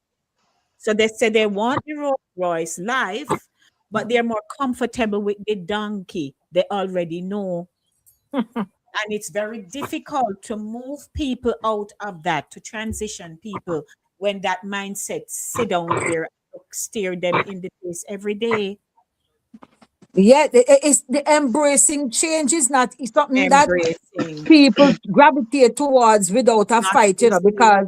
So they say they want the Rolls Royce life, but they're more comfortable with the donkey they already know. And it's very difficult to move people out of that, to transition people when that mindset sit down there. stare them in the face every day. Yeah, it's the embracing change is not it's something that Embracing. people gravitate towards without a Not fight, easily. because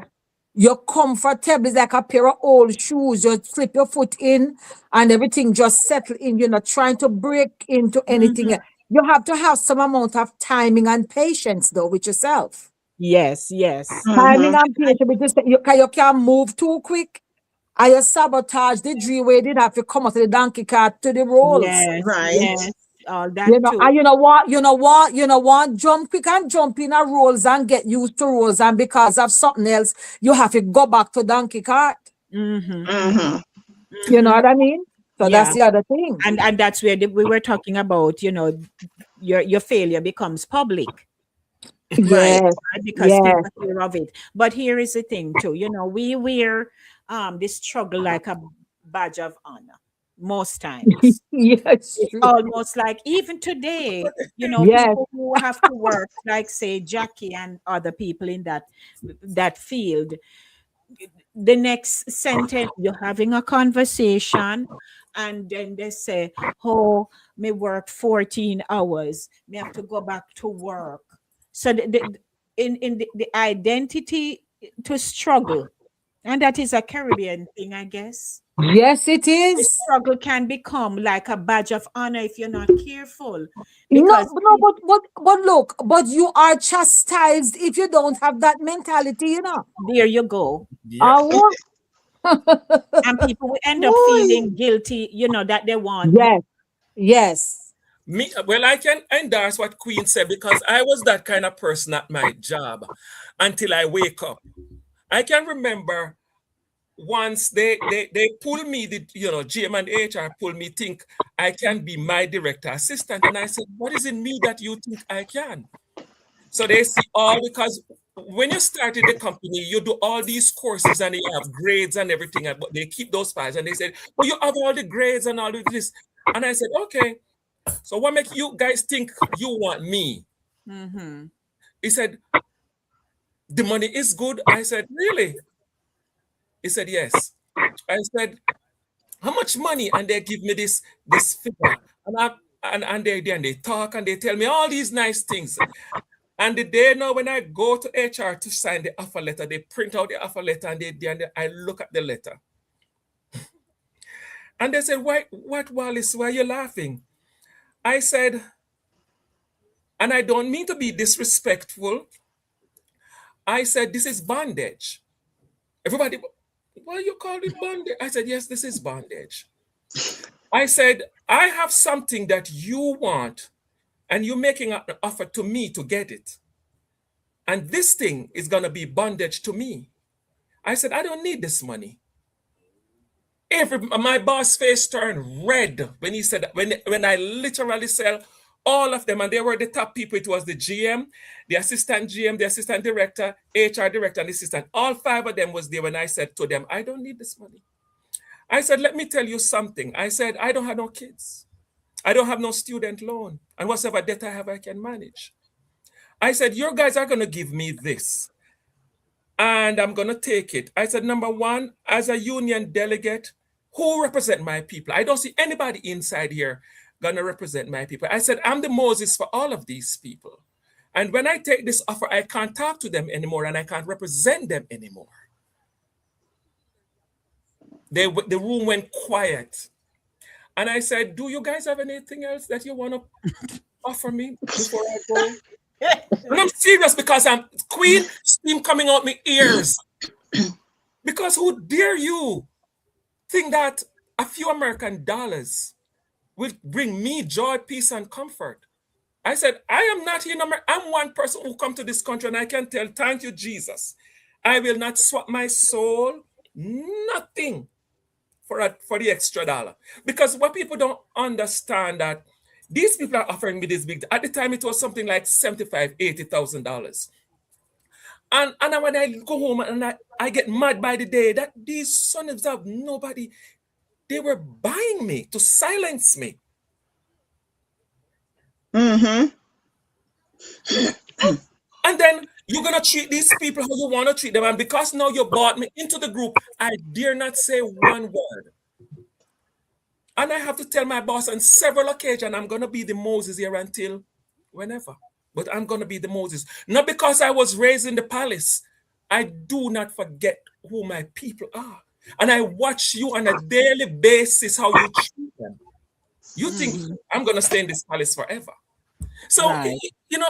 you're comfortable. It's like a pair of old shoes. You slip your foot in and everything just settle in. You're not trying to break into anything. Mhm. You have to have some amount of timing and patience though with yourself. Yes, yes. Timing Mm-hmm. and patience with this, you can't move too quick. And you sabotage the dream where you did have to come out of the donkey cart to the rolls. Yes, Right. yes. All You that know, too. and you know what, jump quick and jump in a rolls and get used to rolls, and because of something else, you have to go back to donkey cart. Mm-hmm. Mm-hmm. You know Mm-hmm. what I mean? So that's Yeah. the other thing. And that's where we were talking about, your failure becomes public, Right. Yes, right? Because yes, people hear of it. But here is the thing too, we wear this struggle like a badge of honor most times. yes, It's true. almost like even today, Yes, people who have to work, like say Jackie and other people in that field, the next sentence you're having a conversation, and then they say, oh, me work 14 hours, me have to go back to work. So the identity to struggle, and that is a Caribbean thing, I guess. yes, it The is. struggle can become like a badge of honor if you're not careful, No, because no, but look, but you are chastised if you don't have that mentality, there you go. Yep. Oh, And people will end up Boy. feeling guilty, that they want more. yes, yes. Me, well, I can endorse what Queen said because I was that kind of person at my job until I wake up. I can remember once they pull me, GM and HR pull me, think I can be my director assistant. And I said, what is in me that you think I can? So they see because when you started the company, you do all these courses and you have grades and everything, but they keep those files. And they said, well, you have all the grades and all of this. And I said, okay, so what make you guys think you want me? Mm-hmm. He said, the money is good. I said, really? He said, yes. I said, how much money? And they give me this figure. And they talk and they tell me all these nice things. And the day now when I go to HR to sign the offer letter, they print out the offer letter and I look at the letter. And they said, what, Wallace, why are you laughing? I said, and I don't mean to be disrespectful. I said, this is bondage. Everybody, why you call it bondage? I said, yes, this is bondage. I said, I have something that you want, and you're making an offer to me to get it. And this thing is going to be bondage to me. I said, I don't need this money. My boss face turned red when he said that, when I literally sell all of them, and they were the top people. It was the GM, the assistant GM, the assistant director, HR director, and assistant. All five of them was there when I said to them, I don't need this money. I said, let me tell you something. I said, I don't have no kids. I don't have no student loan. And whatever debt I have, I can manage. I said, you guys are going to give me this. And I'm going to take it. I said, number one, as a union delegate, who represent my people? I don't see anybody inside here going to represent my people. I said, I'm the Moses for all of these people. And when I take this offer, I can't talk to them anymore and I can't represent them anymore. The room went quiet. And I said, do you guys have anything else that you want to offer me before I go? And I'm serious because I'm Queen steam coming out my ears. Because who dare you think that a few American dollars will bring me joy, peace, and comfort? I said, I am not here in America. I'm one person who come to this country and I can tell, thank you, Jesus. I will not swap my soul, nothing for the extra dollar. Because what people don't understand that these people are offering me this big, at the time it was something like $75,000, $80,000. And when I go home and I get mad by the day that these sons of nobody, they were buying me to silence me. Mm-hmm. And then you're going to treat these people how you want to treat them. And because now you brought me into the group, I dare not say one word. And I have to tell my boss on several occasions, I'm going to be the Moses here until whenever. But I'm going to be the Moses. Not because I was raised in the palace. I do not forget who my people are. And I watch you on a daily basis, how you treat them. You think I'm going to stay in this palace forever. So, Right. you know,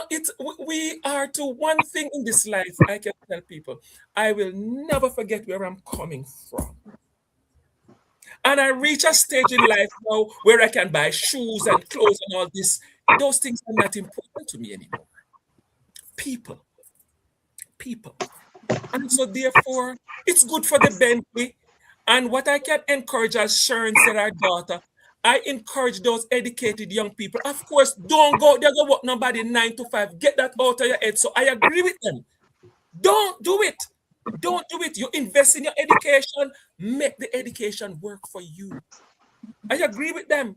we are to one thing in this life, I can tell people, I will never forget where I'm coming from. And I reach a stage in life now where I can buy shoes and clothes and all this. Those things are not important to me anymore. People. And so therefore, it's good for the Bentley. And what I can encourage, as Sharon said, our daughter, I encourage those educated young people. Of course, don't go there, go work nobody 9 to 5. Get that out of your head. So I agree with them. Don't do it. Don't do it. You invest in your education, make the education work for you. I agree with them.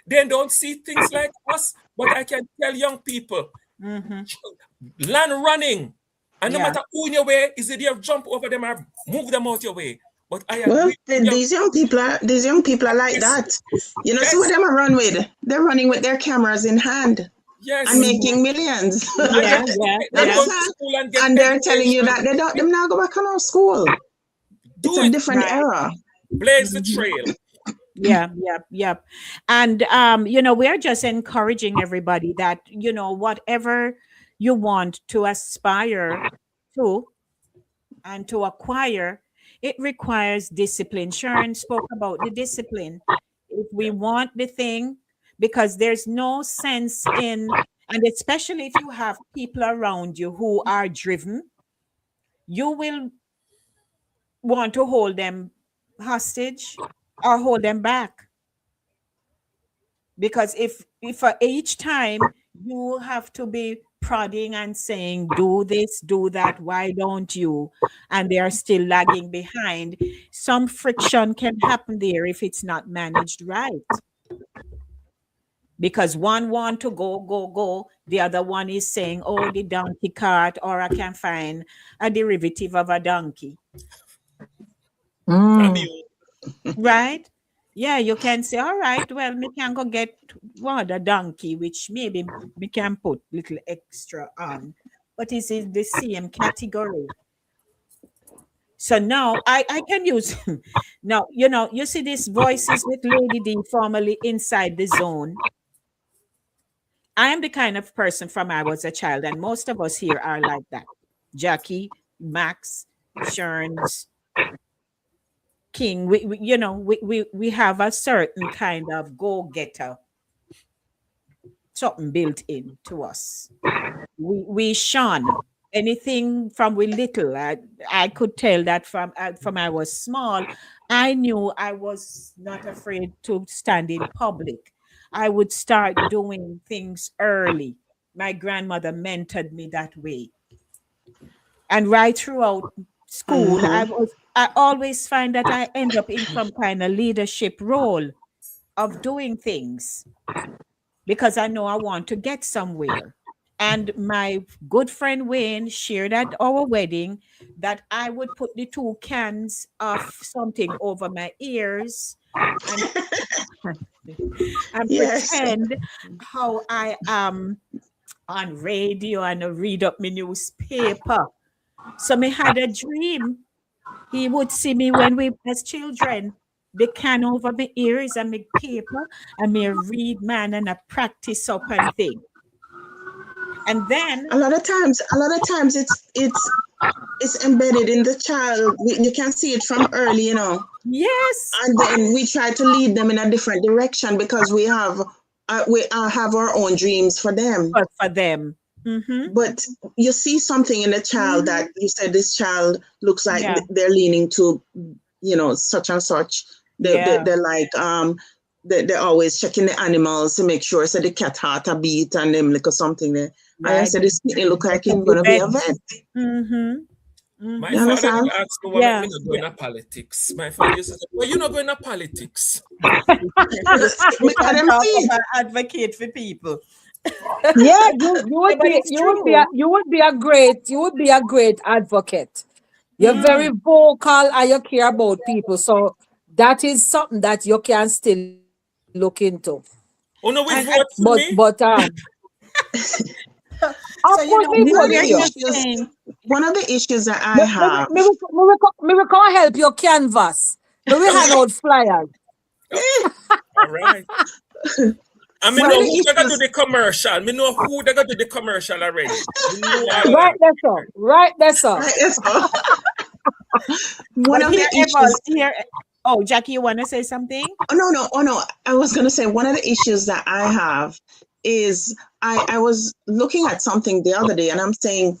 They don't see things like us, but I can tell young people, learn running. And no matter who in your way, is it you jump over them or move them out your way. But I agree. Well, these young people are like that. You know, see what them are run with? They're running with their cameras in hand. Yes. And making millions. Yeah. And they're telling you that them now go back on our school. It's a different era. Blaze the trail. Yeah. And you know, we're just encouraging everybody that, you know, whatever you want to aspire to and to acquire, it requires discipline. Sharon spoke about the discipline. If we want the thing, because there's no sense in, and especially if you have people around you who are driven, you will want to hold them hostage or hold them back. Because if each time you have to be prodding and saying, do this, do that, why don't you? And they are still lagging behind, some friction can happen there if it's not managed right. Because one want to go, the other one is saying, oh, the donkey cart, or I can find a derivative of a donkey. Right? Yeah, you can say, all right, well, me can go get one a donkey, which maybe we can put little extra on, but it's in the same category. So now I can use now, you know, you see these voices with Lady D formerly inside the zone. I am the kind of person from I was a child, and most of us here are like that. Jackie, Max, Sherns, King, we have a certain kind of go-getter, something built into us. We shun anything from we little. I could tell that from I was small. I knew I was not afraid to stand in public. I would start doing things early. My grandmother mentored me that way. And right throughout school, I always find that I end up in some kind of leadership role of doing things because I know I want to get somewhere. And my good friend Wayne shared at our wedding that I would put the 2 cans of something over my ears and pretend how I am on radio and read up my newspaper. So me had a dream. He would see me when we as children, the can over my ears and my paper, and me read man and I practice up and thing. And then a lot of times it's embedded in the child. You can see it from early, you know. Yes. And then we try to lead them in a different direction because we have our own dreams for them. For them. Mm-hmm. But you see something in the child that you said this child looks like they're leaning to, you know, such and such. They're like they're always checking the animals to make sure so the cat heart a beat and them like or something there. Right. I said this kitten look like he's gonna be a vet. My father would ask me, well, I'm not going to politics. My father used to say, well, you're not going to politics. Advocate for people. Yeah, you would be a great advocate. You're very vocal and you care about people. So that is something that you can still look into. Oh no, we And vote for me. But so of course we we One vote of we're for the you. just issues, saying, one of the issues that I Me have, we can't help your canvas. But we hand out flyers. All right. I mean, one of know the who they got to do issues, the commercial. Me know who they got to do the commercial already. Me know all of Right them. there, sir. Right there, sir. right, so one but of the here, issues, here. Oh, Jackie, you want to say something? oh no, I was gonna say one of the issues that I have is I was looking at something the other day and I'm saying,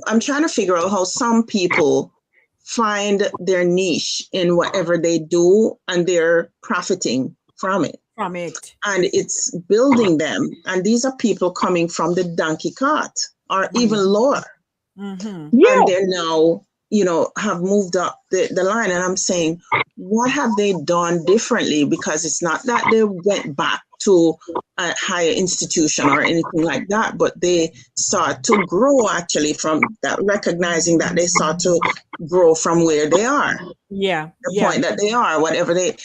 I'm trying to figure out how some people find their niche in whatever they do and they're profiting from it. From it. And it's building them. And these are people coming from the donkey cart or even lower. Mm-hmm. Yeah. And they're now, have moved up the line. And I'm saying, what have they done differently? Because it's not that they went back to a higher institution or anything like that, but they start to grow actually from that, recognizing that they start to grow from where they are, Yeah. the Yeah. point that they are, whatever they.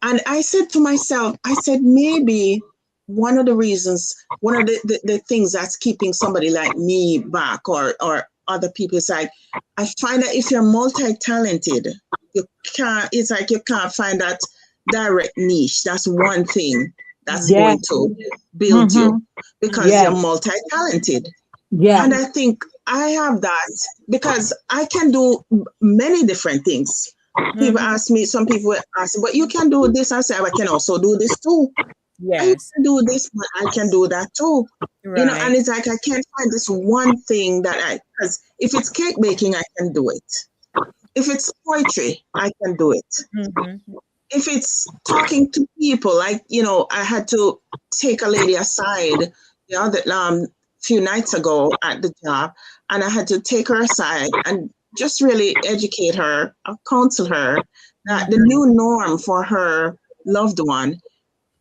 And I said to myself, maybe one of the reasons, one of the things that's keeping somebody like me back or other people is like, I find that if you're multi-talented, it's like you can't find that direct niche. That's one thing that's Yeah. going to build you because Yeah. you're multi-talented. Yeah. And I think I have that because I can do many different things. People ask me, some people ask, but you can do this. I say, I can also do this too. I Yes. can do this, but I can do that too. Right. And it's like I can't find this one thing that because if it's cake baking, I can do it. If it's poetry, I can do it. Mm-hmm. If it's talking to people, like, I had to take a lady aside the other few nights ago at the job, and I had to take her aside and just really educate her, counsel her that the new norm for her loved one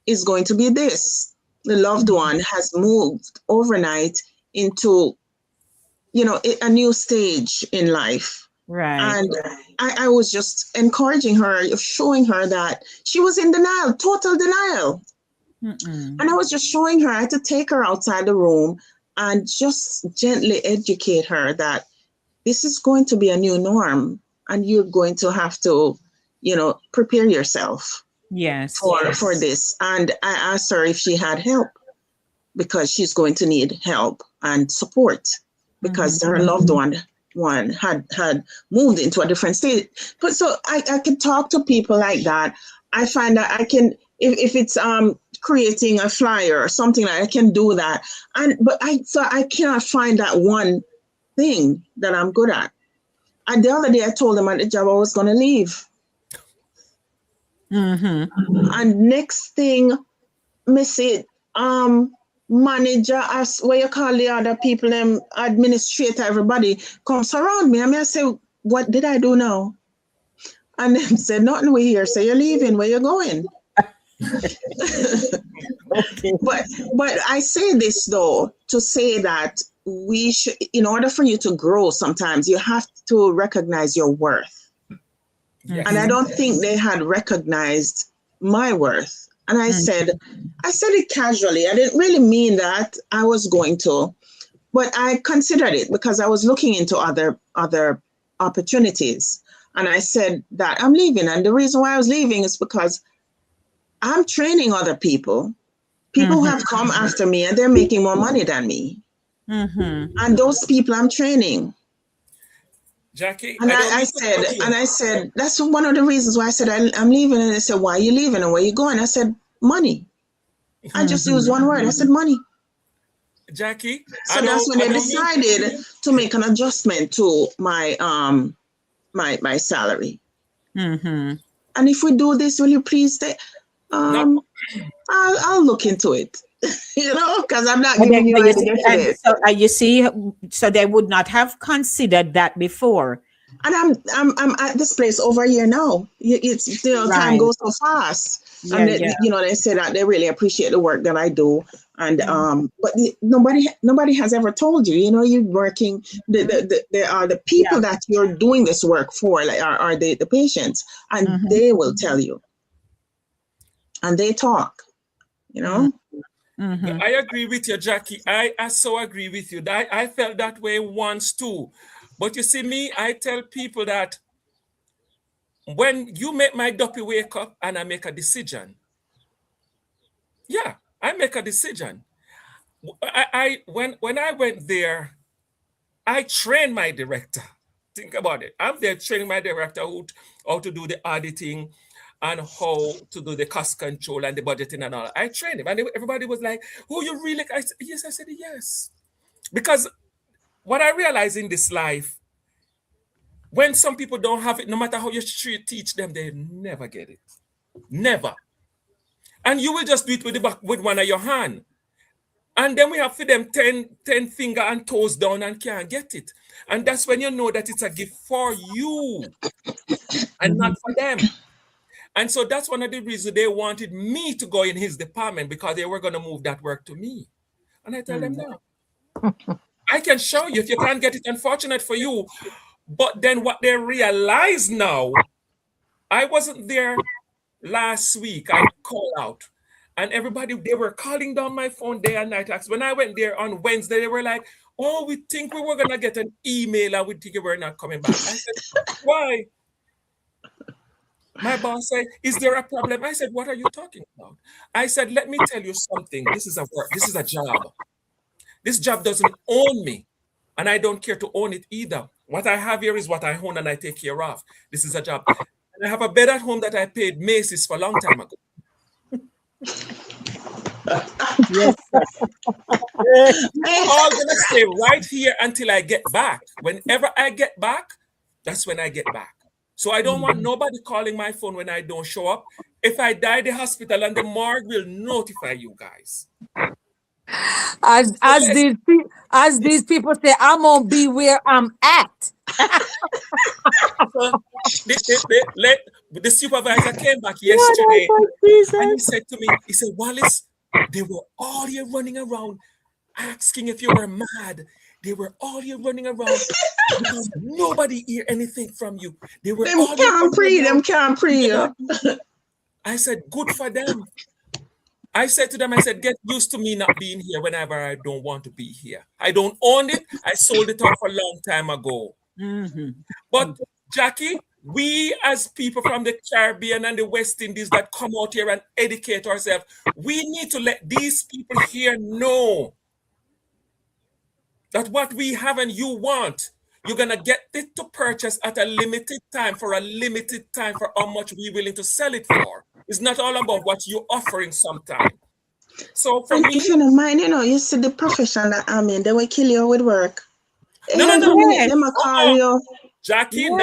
is going to be this. The loved one has moved overnight into, a new stage in life. Right. And I was just encouraging her, showing her that she was in denial, total denial. Mm-mm. And I was just showing her, I had to take her outside the room and just gently educate her that this is going to be a new norm and you're going to have to, prepare yourself Yes. for this. And I asked her if she had help because she's going to need help and support because her loved one had moved into a different state. But so I can talk to people like that. I find that I can, if it's creating a flyer or something, I can do that. But I cannot find that one thing that I'm good at. And the other day I told them at the job I was going to leave. Mm-hmm. And next thing, me see, manager, as what you call the other people, them administrator, everybody comes around me. I say, what did I do now? And them said, nothing, we here. So you're leaving, where you going? Okay. But I say this though, to say that we should, in order for you to grow, sometimes you have to recognize your worth. Yes. And I don't think they had recognized my worth. And I said it casually. I didn't really mean that I was going to, but I considered it because I was looking into other opportunities. And I said that I'm leaving. And the reason why I was leaving is because I'm training other people who have come after me and they're making more money than me. Mm-hmm. And those people I'm training. Jackie, And I I said, that's one of the reasons why I said I'm leaving. And they said, why are you leaving and where are you going? I said, money. I just used one word. I said, money. Jackie, So that's when they decided to make an adjustment to my my salary. Mm-hmm. And if we do this, will you please stay? I'll look into it. Because I'm not giving you any So you see, so they would not have considered that before. And I'm at this place over a year now. It's time Right. goes so fast. Yeah, And yeah. they say that they really appreciate the work that I do. And Mhm. but nobody has ever told you, you're working. The people Yeah. that you're doing this work for, like, are the patients, and Mhm. they will tell you, and they talk. You know. Mhm. I agree with you, Jackie. I so agree with you. I felt that way once too. But you see, me, I tell people that when you make my duppy wake up and I make a decision, yeah, I make a decision. When I went there, I trained my director. Think about it. I'm there training my director how to do the auditing and how to do the cost control and the budgeting and all. I trained him, and everybody was like, "Oh, you really?" I said, "Yes." I said, "Yes," because what I realize in this life, when some people don't have it, no matter how you teach them, they never get it. Never. And you will just do it with the back with one of your hand. And then we have for them 10 finger and toes down and can't get it. And that's when you know that it's a gift for you and not for them. And so that's one of the reasons they wanted me to go in his department, because they were going to move that work to me. And I tell them, no, I can show you. If you can't get it, unfortunate for you. But then what they realize now, I wasn't there last week. I called out. And everybody, they were calling down my phone day and night. When I went there on Wednesday, they were like, "Oh, we think we were going to get an email and we think we were not coming back." I said, "Why?" My boss said, "Is there a problem?" I said, "What are you talking about?" I said, "Let me tell you something. This is a work. This is a job. This job doesn't own me. And I don't care to own it either. What I have here is what I own and I take care of. This is a job. And I have a bed at home that I paid Macy's for a long time ago. Yes, sir. You're all gonna stay right here until I get back. Whenever I get back, that's when I get back. So I don't want nobody calling my phone when I don't show up. If I die, the hospital and the morgue will notify you guys. As So let's, as these people say, I'm gonna be where I'm at. so the supervisor came back Lord, yesterday help us, and he Jesus. said to me, he said, "Wallace, they were all here running around asking if you were mad. They were all here running around because nobody hear anything from you. They were Them all here can't running pre, them around. can't pre. I said, "Good for them." I said to them, I said, "Get used to me not being here whenever I don't want to be here. I don't own it. I sold it off a long time ago." Mhm. But Jackie, we as people from the Caribbean and the West Indies that come out here and educate ourselves, we need to let these people here know that what we have and you want, you're gonna get it to purchase at a limited time for a limited time for how much we're willing to sell it for. It's not all about what you're offering sometime. So for And me, if you don't mind, you see the profession that I'm in, they will kill you with work. no. Every minute, Yes. them a call Uh-uh. you. Jackie, no,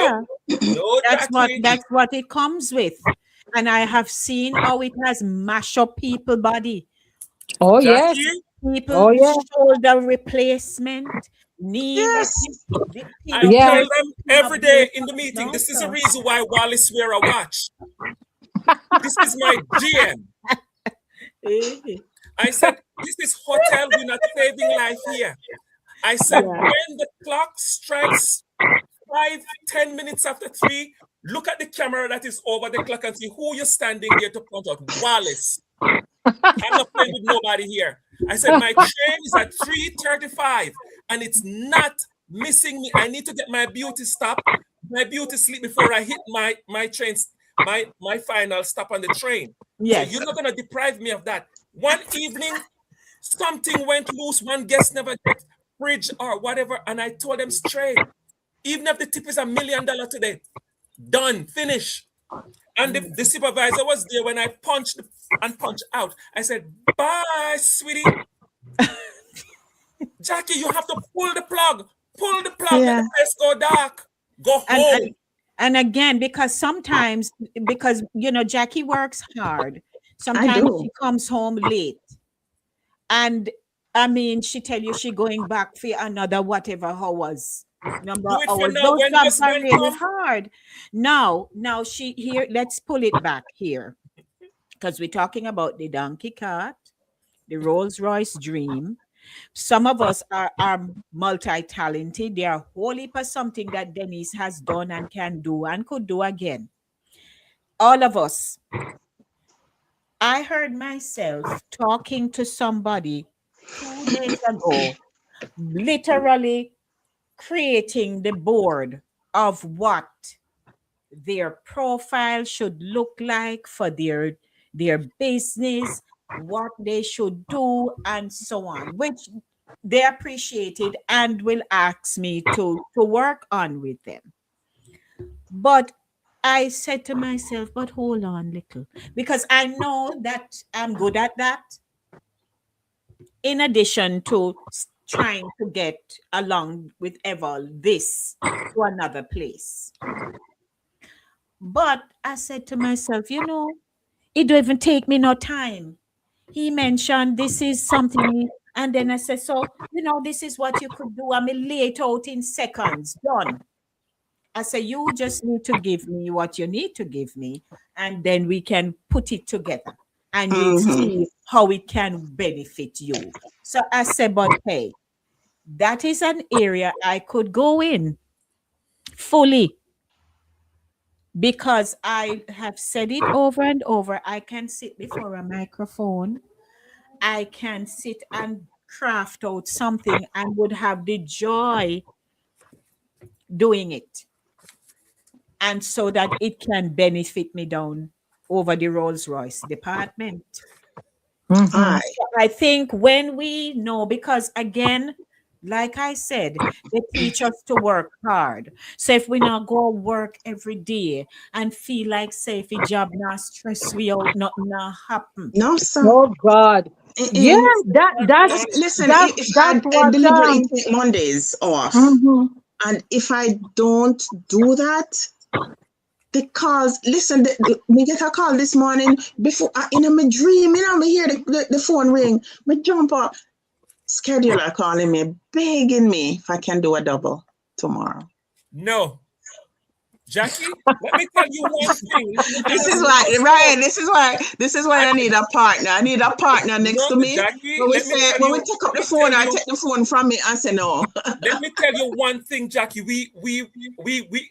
Yeah. no, Jackie. That's what it comes with. And I have seen how it has mashed up people body. Oh yes. Jackie, People Oh yeah. shoulder replacement, knee Yes. pin I up tell Yes. here, them pin up every there. day in the meeting, No, this is the sir. reason why Wallace wear a watch. This is my GM. Eh, I said, this is hotel. We're not saving life here. I said, yeah. when the clock strikes 5, 10 minutes after 3, look at the camera that is over the clock and see who you're standing there to point out. Wallace. I'm not playing with nobody here. I said, my train is at 3:35 and it's not missing me. I need to get my beauty stop, my beauty sleep before I hit my train, my final stop on the train. So Yes. you're not gonna deprive me of that. One evening, something went loose, one guest never get fridge or whatever, and I told them straight, even if the tip is $1 million today, done, finish. And the supervisor was there when I punched and punched out. I said, "Bye, sweetie. Jackie, you have to pull the plug. Pull the plug. Let Yeah. the place go dark. Go And home." and again, because sometimes, because Jackie works hard. I Sometimes do. she comes home late. And I mean, she tell you she going back for another whatever hours. number Do of it for hours. now. Those When jobs are husband really come, hard. Now she here. Let's pull it back here because we're talking about the donkey cart, the Rolls Royce dream. Some of us are multi-talented. They are wholly for something that Denise has done and can do and could do again. All of us. I heard myself talking to somebody 2 days ago, literally creating the board of what their profile should look like for their business, what they should do, and so on, which they appreciated and will ask me to work on with them. But I said to myself, but hold on, little, because I know that I'm good at that. In addition to trying to get along with Eval this to another place. But I said to myself, it don't even take me no time. He mentioned this is something, and then I said, so, this is what you could do. I'm lay it out in seconds, done. I said, you just need to give me what you need to give me, and then we can put it together and we'll see how it can benefit you. So I said, but hey, that is an area I could go in fully because I have said it over and over. I can sit before a microphone. I can sit and craft out something and would have the joy doing it. And so that it can benefit me down over the Rolls Royce department. Aye. I think when we know, because again, like I said, they teach us to work hard. So if we not go work every day and feel like, say, if a job not stress we out, nothing not happen. No, sir. Oh God. Yeah, Listen, if that's I what deliberately take Mondays off, and if I don't do that, because listen, me get a call this morning before in my dream, me hear the phone ring, me jump up, scheduler calling me, begging me if I can do a double tomorrow. no. Jackie, let me tell you one thing. This is why, Ryan. This is why I need a partner. I need a partner next to me. Jackie, When we take up the phone, I take the phone from me and say no. Let me tell you one thing, Jackie.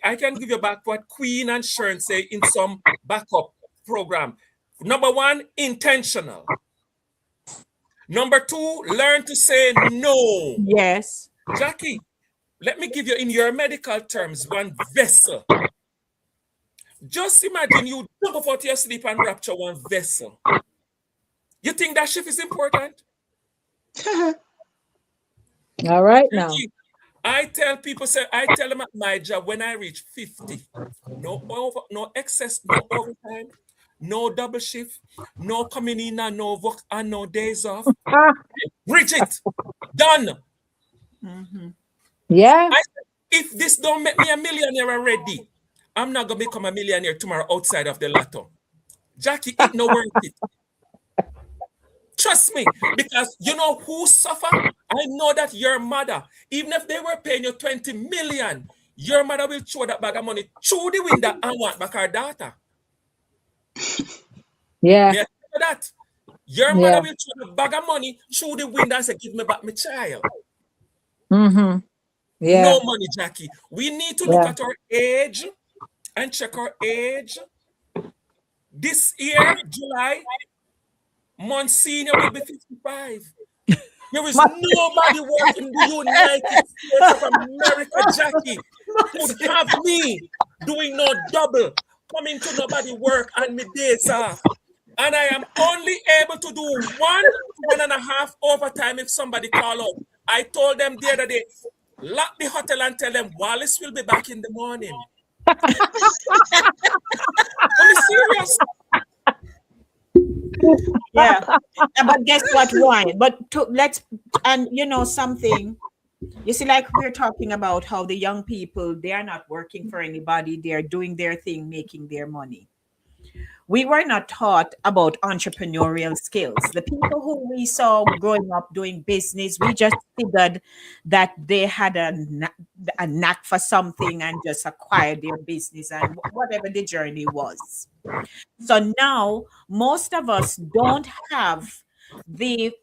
I can give you back what Queen and Sharon say in some backup program. Number one, intentional. Number two, learn to say no. Yes. Jackie, let me give you in your medical terms one vessel. Just imagine you jump up out your sleep and rupture one vessel. You think that shift is important? all right now. I tell them at my job when I reach 50, no excess, no overtime, no double shift, no coming in and no work and no days off. Bridget, done. Yeah. If this don't make me a millionaire already, I'm not gonna become a millionaire tomorrow outside of the lotto. Jackie, it no worth it. Trust me, because you know who suffer? I know that your mother, even if they were paying you 20 million, your mother will throw that bag of money through the window and want back her daughter. Yeah. May I tell you that? Your mother will throw the bag of money through the window and say, give me back my child. Yeah. No money, Jackie. We need to look at our age and check our age. This year, July, Monsignor will be 55. There is nobody working in the United States of America, Jackie, who have me doing no double, coming to nobody work and me days off. And I am only able to do 1.5 overtime if somebody call out. I told them the other day, lock the hotel and tell them Wallace will be back in the morning. I'm serious. Yeah. But guess what, Ryan? But something, you see, like we're talking about how the young people, they are not working for anybody. They are doing their thing, making their money. we were not taught about entrepreneurial skills. The people who we saw growing up doing business, we just figured that they had a knack for something and just acquired their business and whatever the journey was. So now most of us don't have the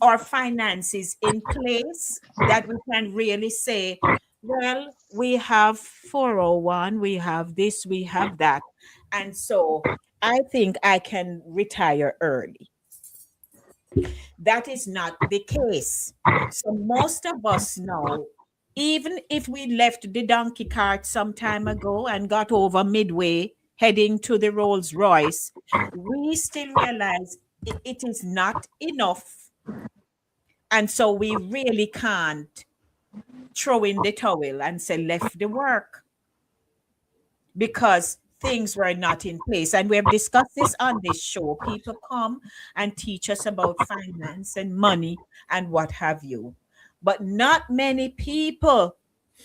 our finances in place that we can really say, well, we have 401, we have this, we have that. And so I think I can retire early. That is not the case. So most of us know, even if we left the donkey cart some time ago and got over midway heading to the Rolls Royce, we still realize it is not enough. And so we really can't throw in the towel and say, left the work, because things were not in place. And we have discussed this on this show. People come and teach us about finance and money and what have you. But not many people,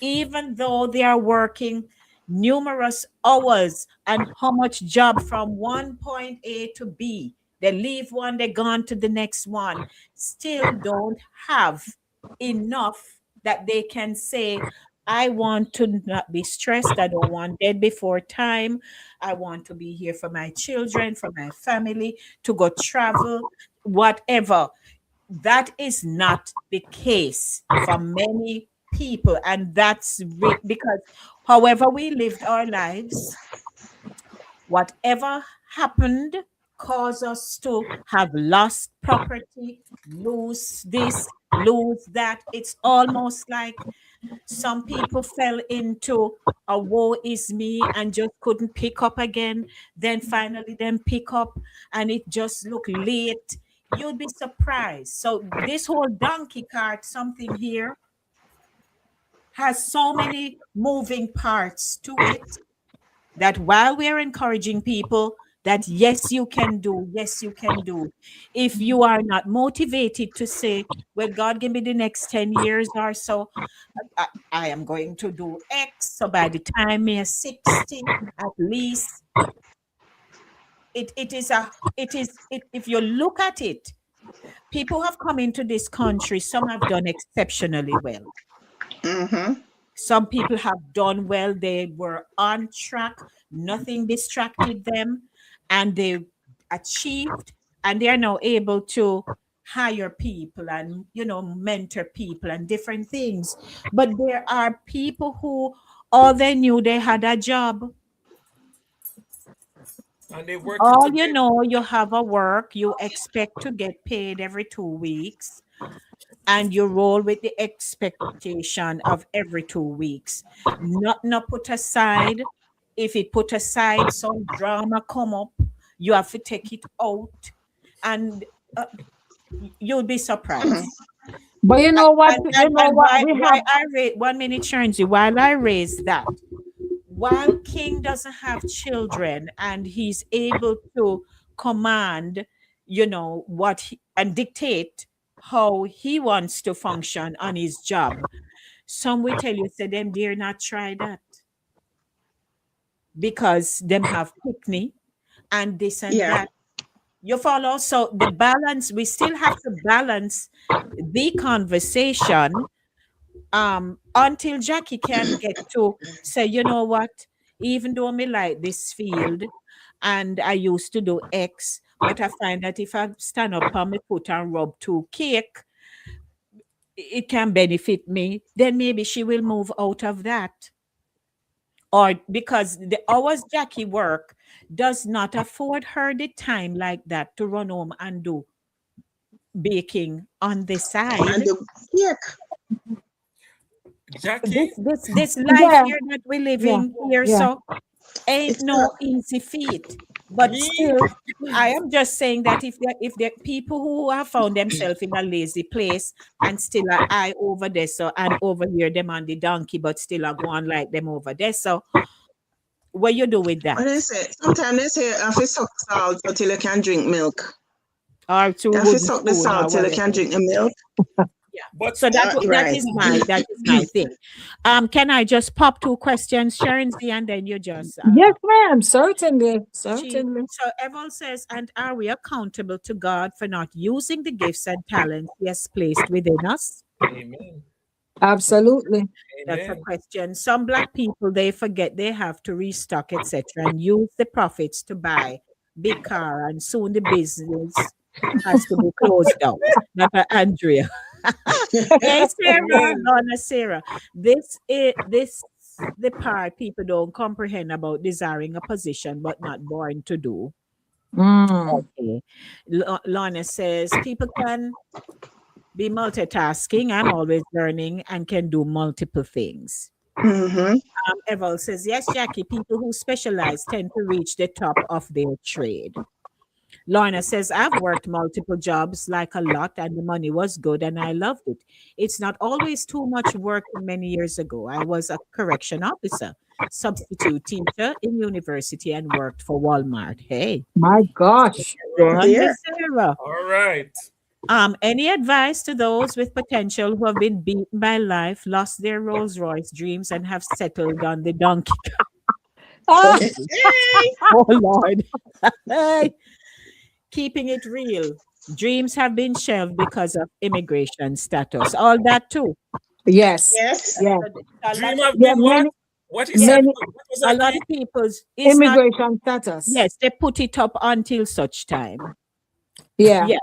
even though they are working numerous hours and how much job from one point A to B, they leave one, they're gone to the next one, still don't have enough that they can say, I want to not be stressed. I don't want dead before time. I want to be here for my children, for my family, to go travel, whatever. That is not the case for many people. And that's because however we lived our lives, whatever happened caused us to have lost property, lose this, lose that. It's almost like some people fell into a woe is me and just couldn't pick up again. Then finally then pick up and it just looked late. You'd be surprised. So this whole donkey cart something here has so many moving parts to it that while we're encouraging people that yes, you can do, yes, you can do, if you are not motivated to say, well, God, give me the next 10 years or so, I am going to do X, so by the time you're 60, at least, if you look at it, people have come into this country, some have done exceptionally well. Mm-hmm. Some people have done well. They were on track. Nothing distracted them. And they achieved. And they are now able to hire people and, mentor people and different things. But there are people who all they knew they had a job. And they work All you know, you have a work. You expect to get paid every 2 weeks. And you roll with the expectation of every 2 weeks. Not put aside. If it put aside, some drama come up, you have to take it out, and you'll be surprised. But you know what? I raise 1 minute, Churnsy, while I raise that, while King doesn't have children and he's able to command, and dictate how he wants to function on his job, some will tell you, say them dare not try that because them have picnic and this and that. You follow? So the balance, we still have to balance the conversation until Jackie can get to say, you know what, even though me like this field and I used to do X, but I find that if I stand up on my foot and rub 2 cake, it can benefit me, then maybe she will move out of that. Or because the hours Jackie work does not afford her the time like that to run home and do baking on the side. And the cake. Jackie, this life here that we living here, so ain't no easy feat. But still, I am just saying that if there people who have found themselves in a lazy place and still are eye over there, so and over here them on the donkey, but still are going like them over there. So what you do with that? What they say? Sometimes they say if you suck salt until you can drink milk. Or if you suck the salt till you can drink the milk. But So that Right. that is my thing. Can I just pop two questions, Sharon Z, and then you just Yes, ma'am. Certainly. she Certainly. so Eval says, and are we accountable to God for not using the gifts and talents He has placed within us? amen. Absolutely. That's a Amen. question. Some black people they forget they have to restock, etc., and use the profits to buy big car, and soon the business has to be closed down. That's Andrea. Hey Sarah, Amen. Lorna Sarah. This the part people don't comprehend about desiring a position but not born to do. Mm. Okay. Lorna says people can be multitasking and always learning and can do multiple things. Mm-hmm. Eval says, yes, Jackie, people who specialize tend to reach the top of their trade. Lorna says, I've worked multiple jobs like a lot and the money was good and I loved it. It's not always too much work. Many years ago, I was a correction officer, substitute teacher in university and worked for Walmart. Hey, My gosh. Same run, here. Miss Sarah. All right. Any advice to those with potential who have been beaten by life, lost their Rolls Royce dreams, and have settled on the donkey? Ah, Oh Lord. Hey, keeping it real. Dreams have been shelved because of immigration status. All that too. yes. Yes. Yes. A lot Dream of, have Yeah, been what? many, What he yes, said? many What was a that? lot Keith? of people's it's not immigration status. yes, they put it up until such time. Yeah. Yes,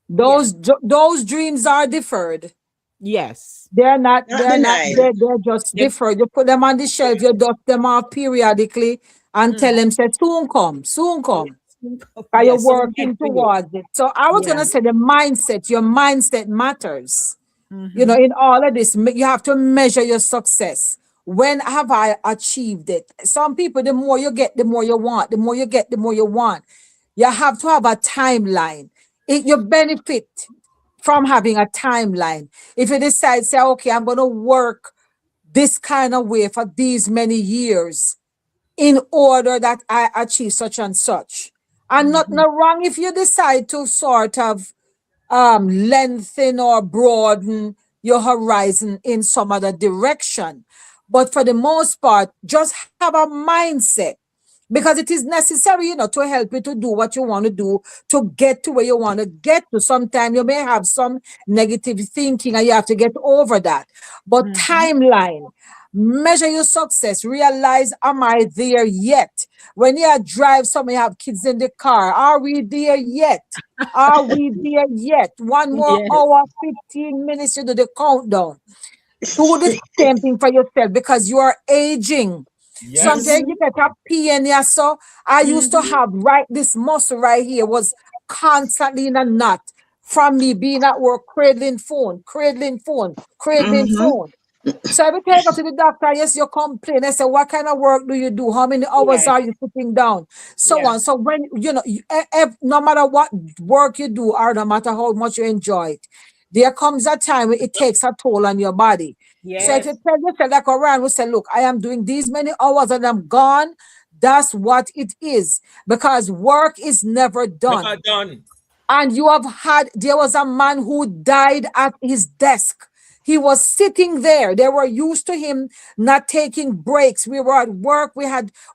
yes, Those dreams are deferred. yes. Not They're not, denied. they're just They, deferred. You put them on the shelf, you dust them off periodically and mm, tell them, say, soon come, soon yes, come. Are you yes, soon get working to you. towards it? So I was Yeah. gonna say the mindset, your mindset matters. You know, Mm-hmm. in all of this, you have to measure your success. When have I achieved it? Some people, the more you get, the more you want. The more you get, the more you want. You have to have a timeline. You benefit from having a timeline. If you decide, say, okay, I'm going to work this kind of way for these many years in order that I achieve such and such. And not Mm-hmm. no wrong if you decide to sort of lengthen or broaden your horizon in some other direction. But for the most part, just have a mindset because it is necessary, to help you to do what you want to do, to get to where you want to get to. Sometimes you may have some negative thinking and you have to get over that. But Mm-hmm. timeline, measure your success, realize, am I there yet? When you drive, some you have kids in the car, are we there yet? Are we there yet? One more Yes. hour, 15 minutes, you do the countdown. Do the same thing for yourself because you are aging. Yes. Sometimes you get a pain here. So I used to Mm-hmm. have this muscle right here was constantly in a knot from me being at work, cradling phone, cradling phone, cradling Mm-hmm. phone. So every time I go to the doctor, yes, you complain. I say, what kind of work do you do? How many hours Yes. are you sitting down? So Yeah. on. So when, no matter what work you do or no matter how much you enjoy it, there comes a time where it takes a toll on your body. So if Yes. you tell yourself, like around, we say, look, I am doing these many hours and I'm gone, that's what it is. Because work is never Never done. done. And there was a man who died at his desk. He was sitting there. They were used to him not taking breaks. We were at work. We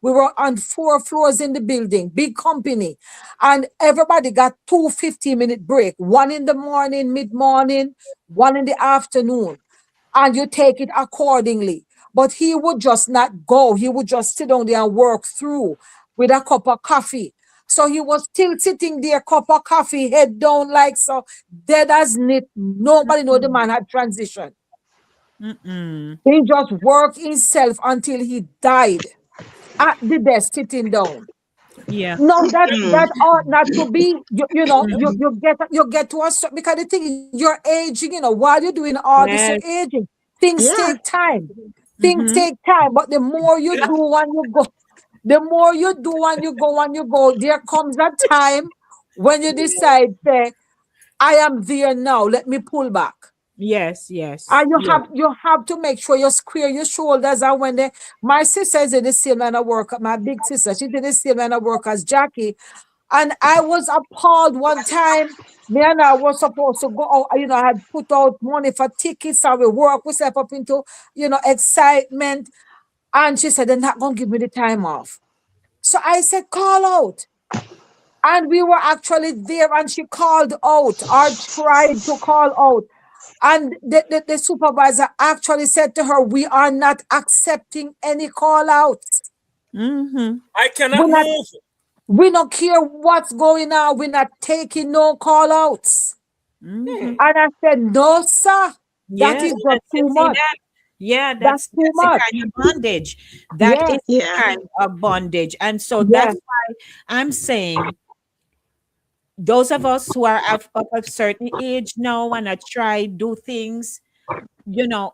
were on 4 floors in the building, big company. And everybody got 2 15-minute break, one in the morning, mid-morning, one in the afternoon. And you take it accordingly. But he would just not go. He would just sit down there and work through with a cup of coffee. So he was still sitting there, cup of coffee, head down like so, dead as knit. Nobody know the man had transitioned. Mm-mm. He just worked himself until he died at the desk, sitting down. Yeah. No, Mm. that ought not to be. Mm-hmm. You get to us because the thing is, you're aging. While you're doing all this, you're Yes. aging. Things Yeah. take time. Things Mm-hmm. take time. But the more you do and you go, the more you do and you go and you go, there comes a time when you decide, say, I am there now. Let me pull back. Yes. Yes. And Yeah. you have to make sure you square your shoulders. And when my sister is in the same line of work, my big sister, she's in the same line of work as Jackie. And I was appalled one time. Me and I was supposed to go out, I had put out money for tickets and we work myself up into, excitement. And she said, they're not going to give me the time off. So I said, call out. And we were actually there and she called out or tried to call out. And the supervisor actually said to her, we are not accepting any call outs. Mm-hmm. I cannot move. We don't care what's going on. We're not taking no call outs. Mm-hmm. And I said, no, sir. That Yes, is just too see much. that? Yeah, That's too that's the much. kind of bondage. That Yeah. is the kind of bondage. And so Yeah. that's why I'm saying those of us who are of a certain age now and I try do things, you know,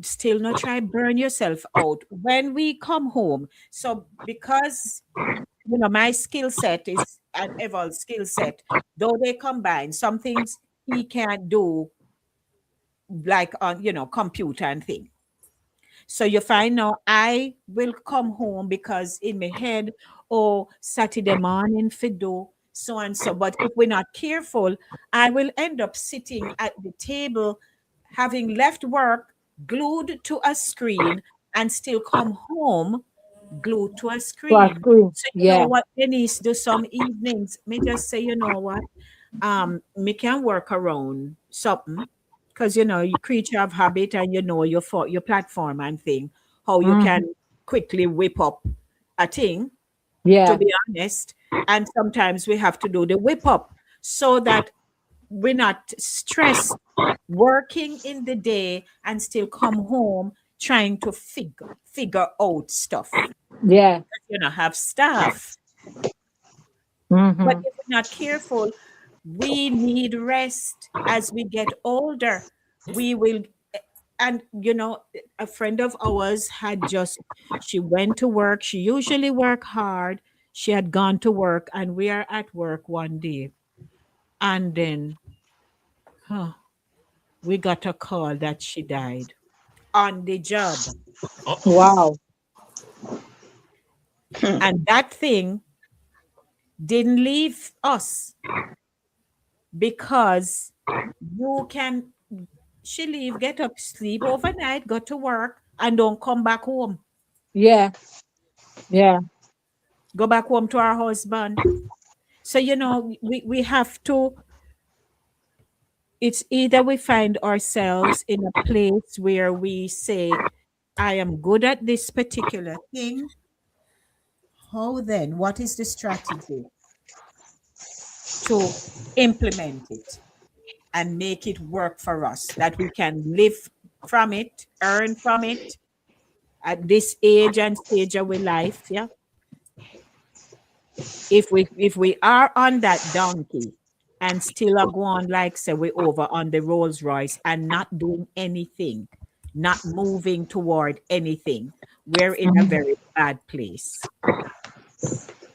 still not try burn yourself out when we come home. So because my skill set is an Evol's skill set, though they combine some things he can't do like on computer and thing. So you find now I will come home because in my head, oh, Saturday morning fido, so and so. But if we're not careful, I will end up sitting at the table, having left work, glued to a screen, and still come home glued to a screen. Screen. So you know Yeah. what, Denise, do some evenings. Me just say, you know what? Me can work around something because you creature of habit and your platform and thing how you Mhm. can quickly whip up a thing, to Yeah. be honest. And sometimes we have to do the whip up so that we're not stressed working in the day and still come home trying to figure out stuff. Yeah. Have staff. But Mhm. if we're not careful, we need rest as we get older. We will, and a friend of ours she went to work. She usually work hard. She had gone to work, and we are at work one day, and then we got a call that she died on the job, Wow. and that thing didn't leave us because you can she leave, get up, sleep overnight, go to work, and don't come back home. Yeah. Yeah. Go back home to our husband. So we have to. It's either we find ourselves in a place where we say, "I am good at this particular thing." How then? What is the strategy to implement it and make it work for us that we can live from it, earn from it at this age and stage of our life? Yeah. If we are on that donkey and still are going like say we over on the Rolls Royce and not doing anything, not moving toward anything, we're in a very bad place.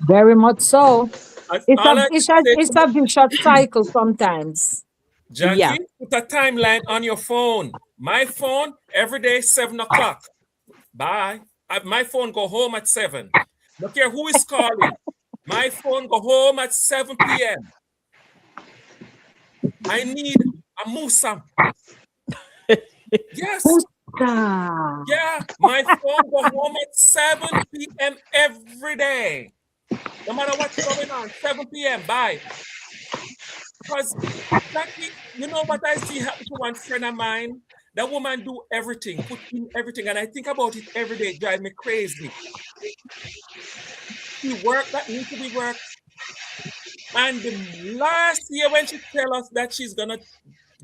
Very much so. It's a All I it's can a say it's to a vicious cycle sometimes. Yeah. Jackie, put a timeline on your phone. My phone, every day, 7 o'clock. Bye. My phone go home at 7. Don't care who is calling. My phone go home at 7 p.m. I need a Musa. Yes. Puta. Yeah. My phone go home at 7 p.m. every day. No matter what's going on, 7 p.m. Bye. Because, Jackie, you know what I see happen to one friend of mine? That woman do everything, put in everything, and I think about it every day, drive me crazy. She work that need to be worked. And the last year when she tell us that she's gonna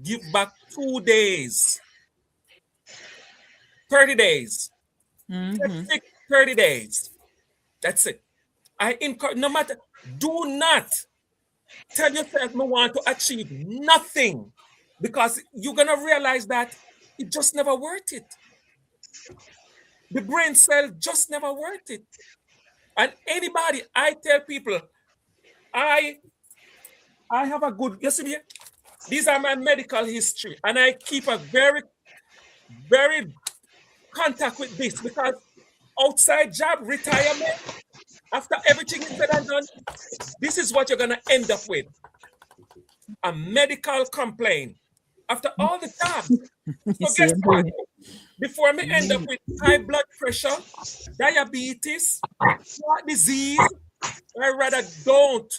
give back 2 days, 30 days, Mm-hmm. 30 days. That's it. I encourage, no matter, do not tell yourself you want to achieve nothing because you're gonna realize that it just never worth it. The brain cell just never worth it. And anybody, I tell people, I have a good, you see me, these are my medical history, and I keep a very, very contact with this because outside job, retirement, After everything is said and done, this is what you're going to end up with. A medical complaint. After all the jobs. So guess what? Before me end up with high blood pressure, diabetes, heart disease, I rather don't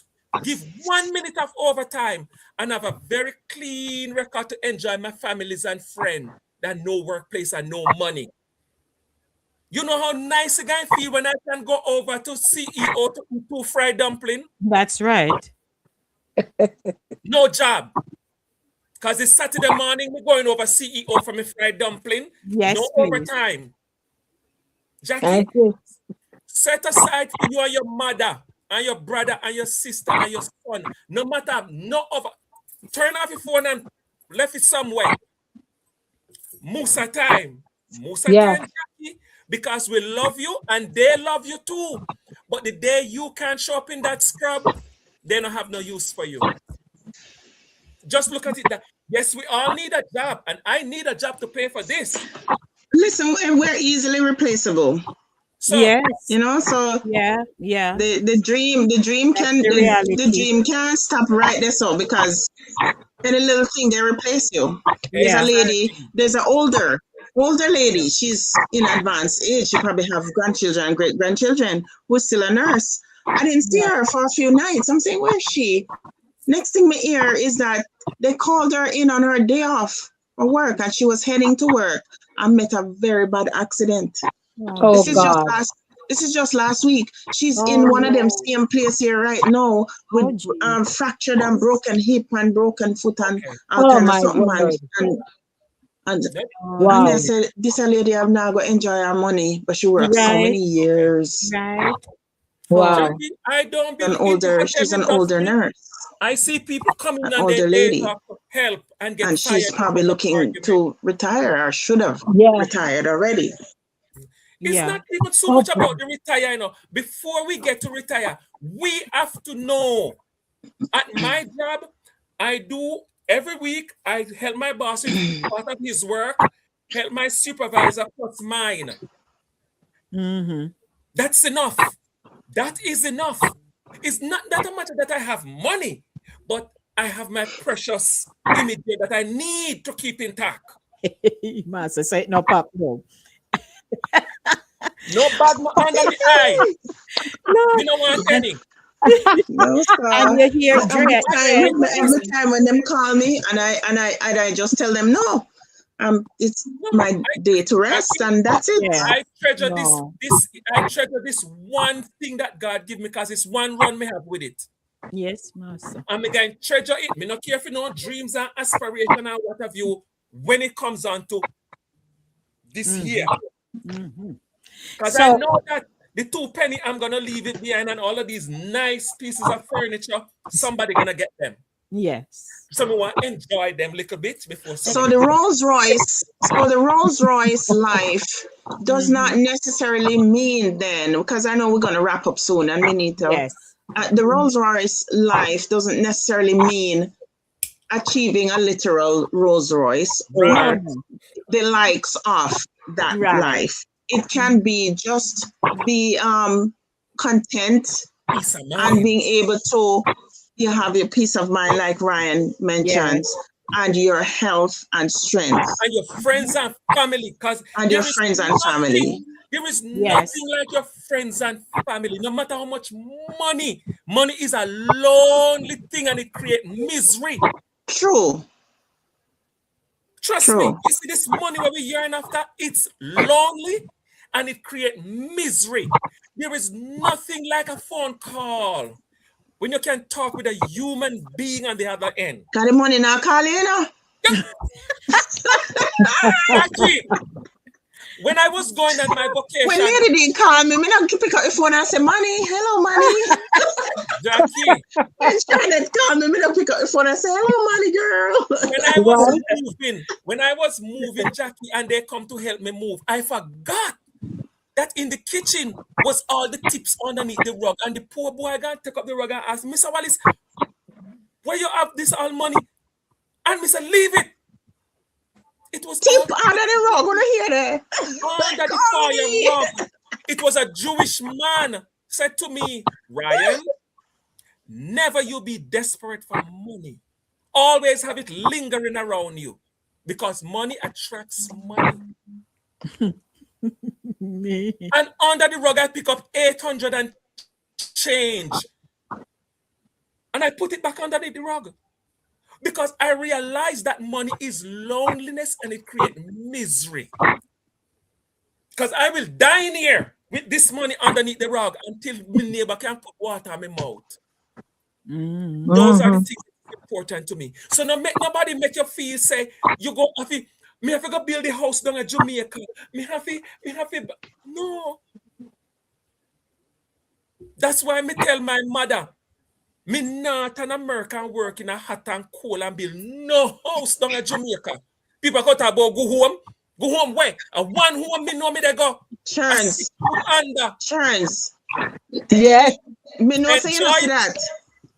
give 1 minute of overtime and have a very clean record to enjoy my families and friends than no workplace and no money. You know how nice a guy feel when I can go over to CEO to eat 2 fried dumpling? That's right. No job. Because it's Saturday morning, we're going over CEO for my fried dumpling. Yes, no please. overtime. Jackie, Thank you. set aside for you and your mother and your brother and your sister and your son. No matter, no over. Turn off your phone and left it somewhere. Musa time. Musa Yeah. time, Jackie. Because we love you and they love you too. But the day you can't show up in that scrub, they don't have no use for you. Just look at it that, yes, we all need a job, and I need a job to pay for this. Listen, and we're easily replaceable. So, Yes. You know, so Yeah. the dream can the reality. the dream can't stop right there, so because any little thing they replace you. There's Yeah. a lady, there's an older lady, she's in advanced age, she probably have grandchildren and great grandchildren, who's still a nurse. I didn't see her for a few nights. I'm saying, where's she? Next thing me hear is that they called her in on her day off for work and she was heading to work and met a very bad accident. Oh, This is God. just last week. She's in one of them same place here right now with fractured and broken hip and broken foot and all Oh, kind of my something. word. And Wow. I said, this a lady have now go enjoy her money, but she works so Right. many years. Right. Wow. Jackie, I don't believe She's an older nurse. I see people coming An and older they lady. talk for help and get And fired. she's probably because of looking argument. to retire or should have Yeah. retired already. It's Yeah. not even so much about the retire, you know. Before we get to retire, we have to know. At my job, I do every week, I help my boss in part of his work, help my supervisor plus mine. Mm-hmm. That's enough. That is enough. It's not that matter that I have money, but I have my precious image that I need to keep intact. Master say no pop no. No bad under the eye. No. You don't want any. No, And you hear every time when them call me and I just tell them no. It's my day to rest and that's it. Yeah. I treasure No. I treasure this one thing that God give me because it's one run me have with it. Yes, master. I'm going to treasure it. Me not care if you know dreams and aspiration and what have you when it comes on to this year. Mm-hmm. Because So- I know that the 2 penny I'm gonna leave it behind and all of these nice pieces of furniture, somebody gonna get them. Yes. Someone want to enjoy them a little bit before So the Rolls Royce life does not necessarily mean then, because I know we're going to wrap up soon and we need to. Yes. The Rolls Royce life doesn't necessarily mean achieving a literal Rolls Royce or Right. the likes of that Right. life. It can be just be content peace of and mind. being able to, you have your peace of mind, like Ryan mentioned, and your health and strength, And your friends and family, because and your friends and family. There is Yes. nothing like your friends and family. No matter how much money is a lonely thing and it creates misery. True. Trust me, you see this money where we yearn after, it's lonely and it creates misery. There is nothing like a phone call when you can talk with a human being on the other end. Got the money now, calling, you know? Jackie, when I was going on my When vacation, lady didn't call me, I don't pick up the phone and say, money, hello, money. Jackie, And Janet called me, I don't pick up the phone and say, hello, money, girl. when I was moving, Jackie, and they come to help me move, I forgot that in the kitchen was all the tips underneath the rug, and the poor boy got take up the rug and ask me, Mr. Wallace, where you have this all money? And Mr. leave it. It was Tip under the rug, wanna hear that? under the fire rug. It was a Jewish man said to me, Ryan, never you be desperate for money. Always have it lingering around you because money attracts money. Me. And under the rug, I pick up 800 and change. And I put it back under the rug. Because I realize that money is loneliness and it creates misery. Because I will dine here with this money underneath the rug until my neighbor can put water in my mouth. Those are the things that are important to me. So nobody make you feel say you go me have to go build a house down at Jamaica. Me have to no. That's why me tell my mother, me not an American work in a hot and cold and build no house down at Jamaica. People go talk about go home where? And one home me know me they go. Chance. Under. Chance. Yes. Me know say you don't see that.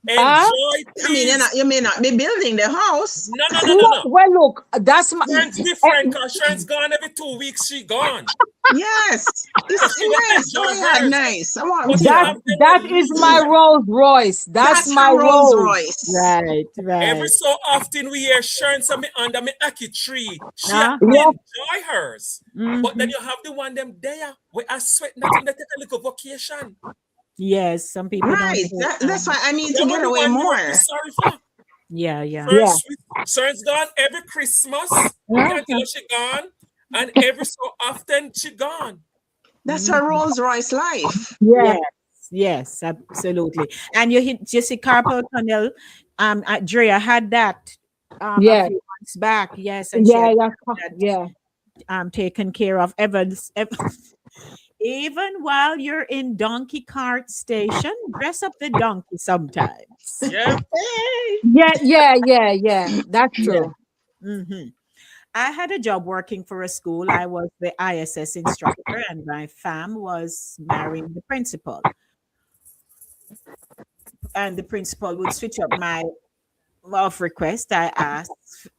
Enjoy You may not be building the house. No. Well, look, that's my. Sharon's different because Sharon's gone every 2 weeks. She gone. Yes. It's nice. Oh, yeah, nice. I want That is my Rolls Royce. That's my Rolls Royce. Right. Every so often we hear Sharon say me under me Aki tree. She Yeah. enjoy hers. But then you have the one them there where I sweat nothing. They take a little vacation. Yes, some people Right. That's why I need to get away more. Sorry for. Yeah. Sharon's gone every Christmas. Until she gone. And every so often she gone. That's her Rolls Royce life. Yes, absolutely. And you see carpal tunnel. Drea had that a few months back. Yes, and taken care of. Evans. Even while you're in donkey cart station, dress up the donkey sometimes. Yeah. Yeah. That's true. I had a job working for a school. I was the ISS instructor, and my fam was marrying the principal. And the principal would switch up my off request. I asked,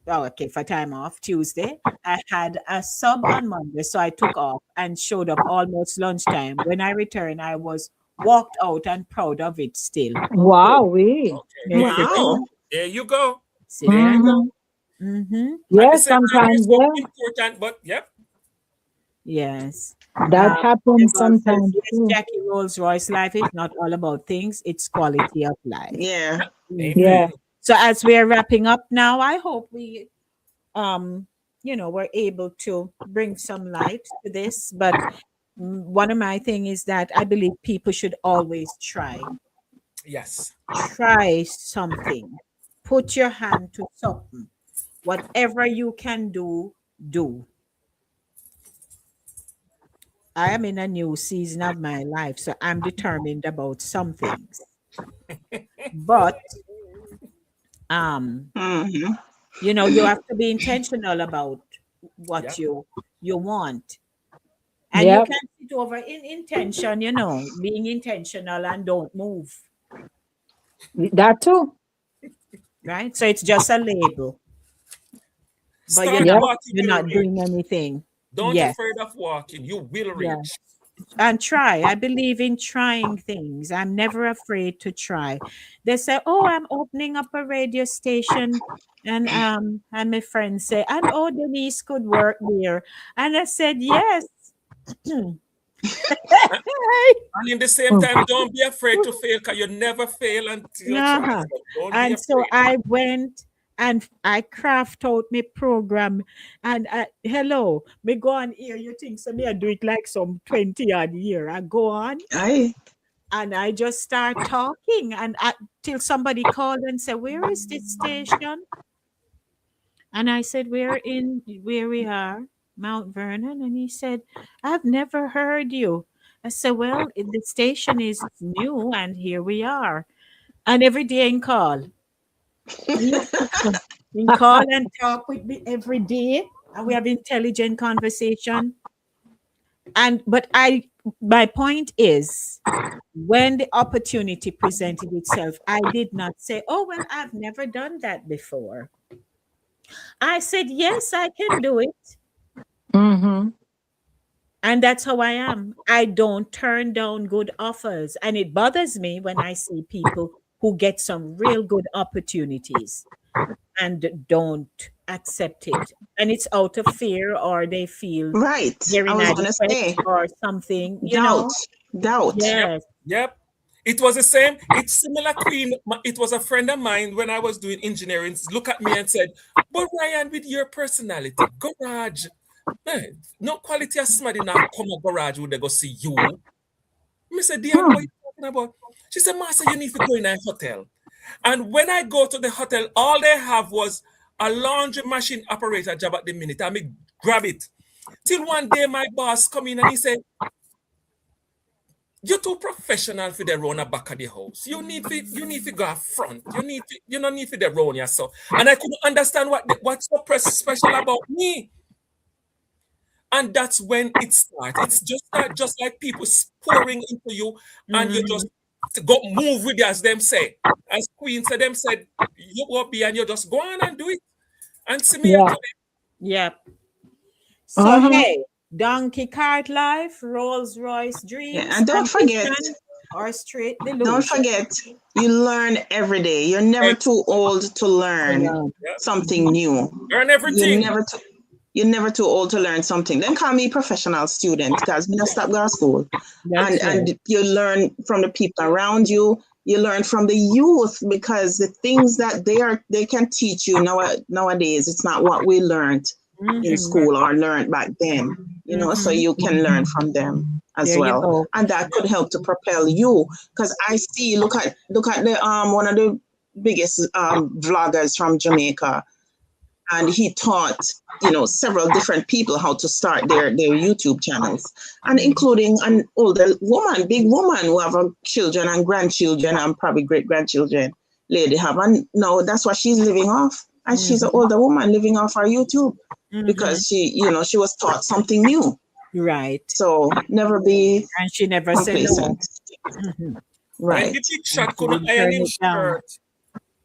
for time off Tuesday. I had a sub on Monday, so I took off and showed up almost lunchtime. When I returned, I was walked out and proud of it still. Wow. Wow. There you go. See, there you go. Yes, sometimes. Important, but yep. Yes. That happens sometimes. Yes, Jackie Rolls Royce life is not all about things, it's quality of life. Yeah. Yeah. So as we're wrapping up now, I hope we we're able to bring some light to this. But one of my things is that I believe people should always try. Yes. Try something. Put your hand to something. Whatever you can do. I am in a new season of my life, so I'm determined about some things. But you have to be intentional about what you want. And you can sit over in intention, being intentional and don't move. That too. Right? So it's just a label. But you're not doing anything. Don't be afraid of walking. You will reach. Yes. And try. I believe in trying things. I'm never afraid to try. They say, "Oh, I'm opening up a radio station," and my friends say, "And Denise could work there." And I said, "Yes." And in the same time, don't be afraid to fail, because you never fail until you try. And so I went and I craft out my program, and hello, me go on here. You think so? Me I do it like some 20 odd year. I go on, and I just start talking, and till somebody called and said, "Where is this station?" And I said, where we are, Mount Vernon, and he said, "I've never heard you." I said, "Well, the station is new, and here we are." And every day in call. You call and talk with me every day, and we have intelligent conversation. But my point is, when the opportunity presented itself, I did not say, "Oh, well, I've never done that before." I said, "Yes, I can do it." And that's how I am. I don't turn down good offers. And it bothers me when I see people who get some real good opportunities and don't accept it. And it's out of fear, or they feel Right. they're I was gonna inadequate say or something, doubt. Doubt. Yes. Yep. It was the same. It's similar, Queen. It was a friend of mine when I was doing engineering. Look at me and said, "But Ryan, with your personality, garage, man, no quality of somebody now come a garage would they go see you." I said, "Diana, what are you talking about?" She said, "Master, you need to go in a hotel." And when I go to the hotel, all they have was a laundry machine operator job at the minute. I mean, grab it. Till one day my boss come in and he said, "You're too professional for the run a back of the house. You need to go up front. You don't need to the run yourself." And I couldn't understand what's so special about me. And that's when it starts. It's just like people pouring into you, and you just go move with it, as them say. As Queen said, them said, you go be and you just go on and do it. And see me here Yeah. today. Yep. So hey, donkey cart life, Rolls Royce dreams, Yeah, and don't forget, ambition, or straight delusion. don't forget, you learn every day. You're never too old to learn Yeah. something new. Learn everything. You're never too old to learn something. Then call me professional student because we don't stop going to school. That's right. And you learn from the people around you. You learn from the youth because the things that they can teach you nowadays, it's not what we learned in school or learned back then. So you can learn from them as There you well. go. And that could help to propel you. Because I see, look at the one of the biggest vloggers from Jamaica. And he taught, several different people how to start their YouTube channels, and including an older woman, big woman who have children and grandchildren and probably great grandchildren. Lady have, and now that's what she's living off. And she's an older woman living off her YouTube because she was taught something new. Right. So never be And she never said no. complacent. Right. When the big shot couldn't iron him shirt.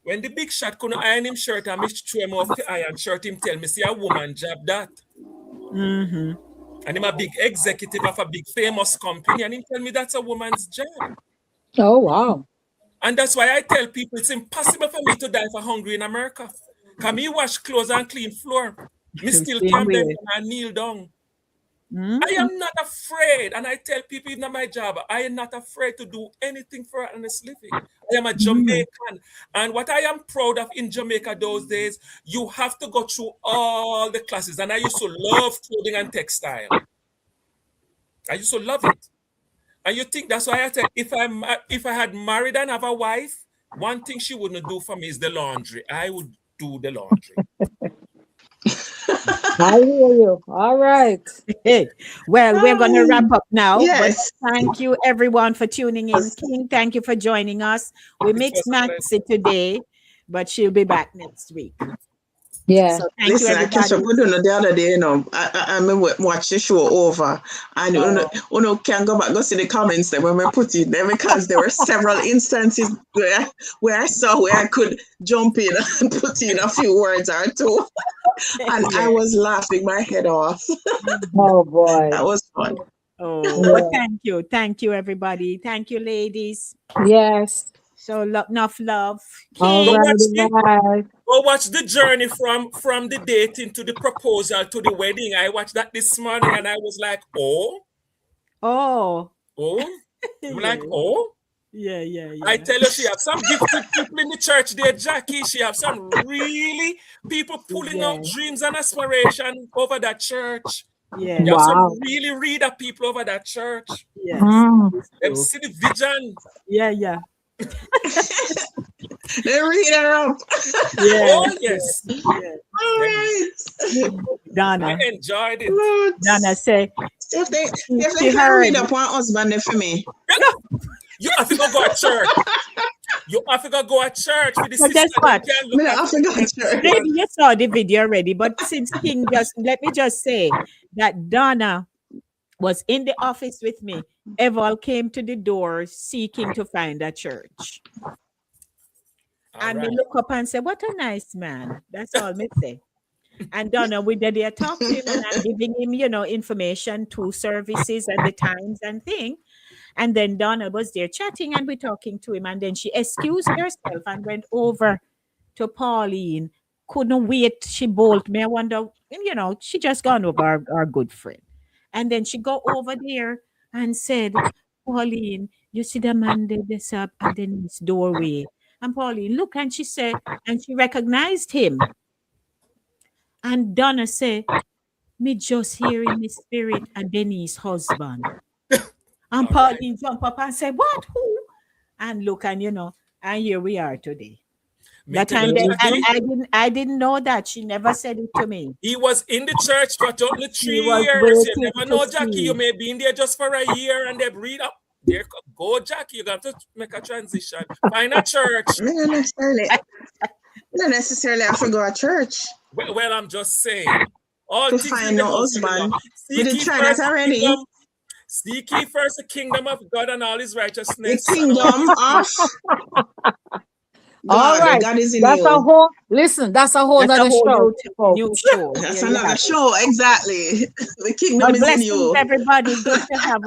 When the big shot couldn't iron him shirt, I missed throw him off the iron shirt, him tell me, "See a woman job that." And him a big executive of a big famous company, and him tell me that's a woman's job. Oh, wow. And that's why I tell people it's impossible for me to die for hungry in America. Can me wash clothes and clean floor? Me still Same can way. bend and kneel down. I am not afraid, and I tell people even at my job, I am not afraid to do anything for an honest living. I am a Jamaican, and what I am proud of in Jamaica those days, you have to go through all the classes, and I used to love clothing and textile. I used to love it, and you think that's why I said if I had married and have a wife, one thing she wouldn't do for me is the laundry. I would do the laundry. I hear you. All right. Well, we're going to wrap up now. Yes. But thank you, everyone, for tuning in. King, thank you for joining us. We mixed Maxi today, but she'll be back next week. Yeah. So thank Listen, you, I catch up everybody. with the other day, I remember watch the show over, and can go back, go see the comments that when we put in there, because there were several instances where I saw where I could jump in and put in a few words or two, and I was laughing my head off. Oh, boy. That was fun. Oh, Yeah. well, thank you. Thank you, everybody. Thank you, ladies. Yes. So enough love. All King, right. Go watch the journey from the dating to the proposal to the wedding. I watched that this morning and I was like, oh, I'm like, oh. Yeah. I tell you, she have some gifted people in the church there, Jackie. She have some really people pulling out dreams and aspiration over that church. Yeah. You have Wow. some really reader people over that church. Yes. Them see the vision. Yeah. They read her up. Yeah. Oh, yes. All right. Donna. I enjoyed it. Lord. Donna say, If they she can heard. read up one husband there for me. You have to go to church. You have to go to church with the But guess sister. what? Me I forgot her. Maybe you saw the video already, but since King let me just say that Donna was in the office with me. Eval came to the door seeking to find a church. And we look up and say, what a nice man. That's all me say. And Donna, we did there talk to him and I'm giving him, information to services and the times and thing. And then Donna was there chatting and we're talking to him. And then she excused herself and went over to Pauline. Couldn't wait. She bolt me. I wonder, she just gone over our good friend. And then she go over there and said, Pauline, you see the man there this up at Dennis' doorway. And Pauline, look, and she said, and she recognized him. And Donna said, me just hear in the spirit a Dennis' husband. And Pauline jump up and say, what? Who? And look, and and here we are today. That time I didn't know that. She never said it to me. He was in the church for totally 3 years. You never know, Jackie. You may be in there just for a year and they read up. There go, Jackie. You got to make a transition. Find a church. Not necessarily have to go to church. Well, I'm just saying. All to find no husband. We did try that already. Seek ye first the kingdom of God and all his righteousness. The kingdom of all right, God is in that's you. A whole that's a whole other show. New show. That's another show, exactly. The kingdom is in you. Everybody, good to have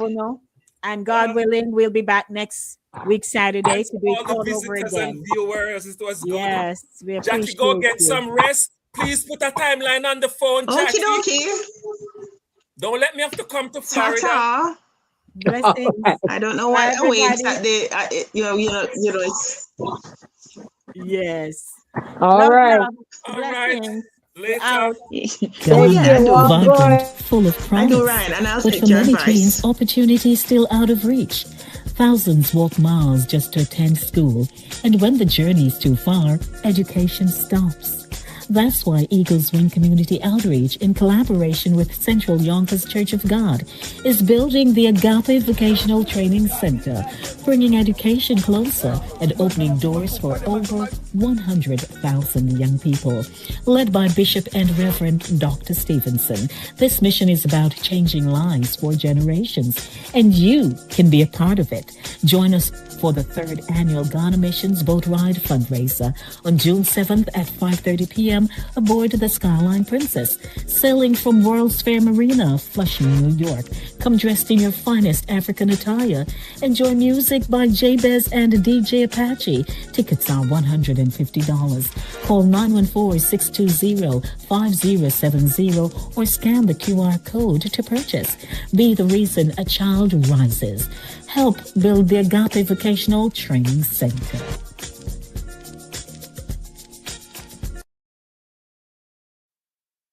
and God willing, we'll be back next week Saturday to do it all over again. And viewers, it was good. Yes, we appreciate Jackie, go get some rest. Please put a timeline on the phone, Jackie. Okay. Don't let me have to come to Florida. Ta-ta. Blessings. I don't know why I wait at the it's. Yes. All right. All right. Later. Vibrant, full of promise, Ryan, and I'll but take for your many advice. teens, opportunity is still out of reach. Thousands walk miles just to attend school, and when the journey is too far, education stops. That's why Eagles Wing Community Outreach, in collaboration with Central Yonkers Church of God, is building the Agape Vocational Training Center, bringing education closer and opening doors for over 100,000 young people. Led by Bishop and Reverend Dr. Stevenson, this mission is about changing lives for generations, and you can be a part of it. Join us for the 3rd annual Ghana Missions Boat Ride fundraiser on June 7th at 5:30 p.m. aboard the Skyline Princess, sailing from World's Fair Marina, Flushing, New York. Come dressed in your finest African attire. Enjoy music by Jabez and DJ Apache. Tickets are $150. Call 914-620-5070 or scan the QR code to purchase. Be the reason a child rises. Help build the Agape Vocational Training Center.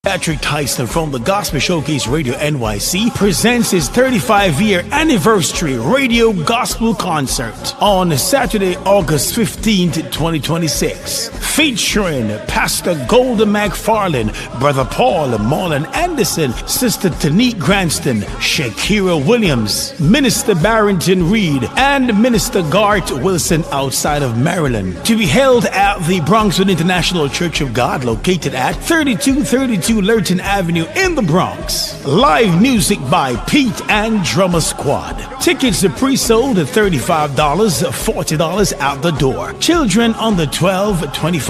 Patrick Tyson from the Gospel Showcase Radio NYC presents his 35-year anniversary radio gospel concert on Saturday, August 15th, 2026. Featuring Pastor Golda McFarlane, Brother Paul Marlon Anderson, Sister Tanique Granston, Shakira Williams, Minister Barrington Reed, and Minister Gart Wilson outside of Maryland. To be held at the Bronxwood International Church of God, located at 3232 Lurton Avenue in the Bronx. Live music by Pete and Drummer Squad. Tickets are pre-sold at $35, $40 out the door. Children under 12, $25.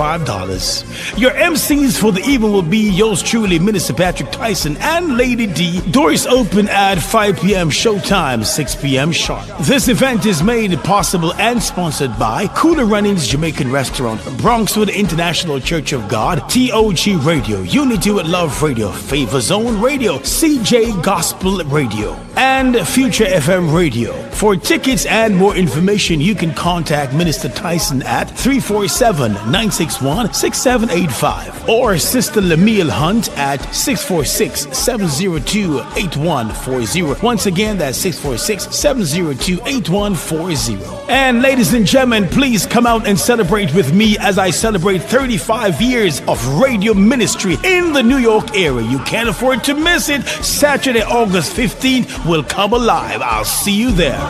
Your MCs for the evening will be yours truly, Minister Patrick Tyson and Lady D. Doors open at 5 p.m. showtime, 6 p.m. sharp. This event is made possible and sponsored by Cooler Runnings Jamaican Restaurant, Bronxwood International Church of God, TOG Radio, Unity with Love Radio, Favor Zone Radio, CJ Gospel Radio, and Future FM Radio. For tickets and more information, you can contact Minister Tyson at 347-961-6785 or Sister Lamille Hunt at 646-702-8140. Once again, that's 646-702-8140. And ladies and gentlemen, please come out and celebrate with me as I celebrate 35 years of radio ministry in the New York area. You can't afford to miss it. Saturday, August 15th will come alive. I'll see you there.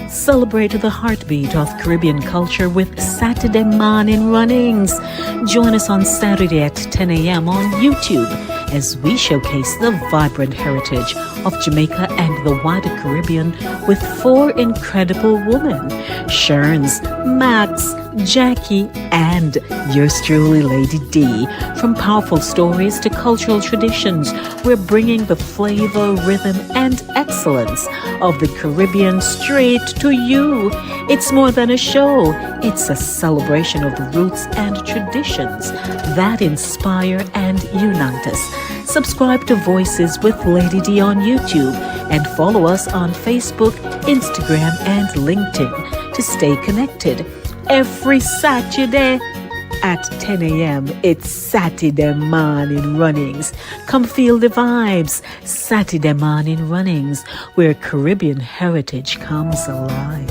Celebrate the heartbeat of Caribbean culture with Satideh Mawnin runnings. Join us on Saturday at 10 a.m. on YouTube as we showcase the vibrant heritage of Jamaica and the wider Caribbean with 4 incredible women: Sherns, Max, Jackie, and yours truly, Lady D. From powerful stories to cultural traditions, we're bringing the flavor, rhythm, and excellence of the Caribbean straight to you. It's more than a show. It's a celebration of the roots and traditions that inspire and unite us. Subscribe to Voices with Lady D on YouTube and follow us on Facebook, Instagram, and LinkedIn to stay connected. Every Saturday at 10 a.m., it's Satideh Morning Runnings. Come feel the vibes. Satideh Morning Runnings, where Caribbean heritage comes alive.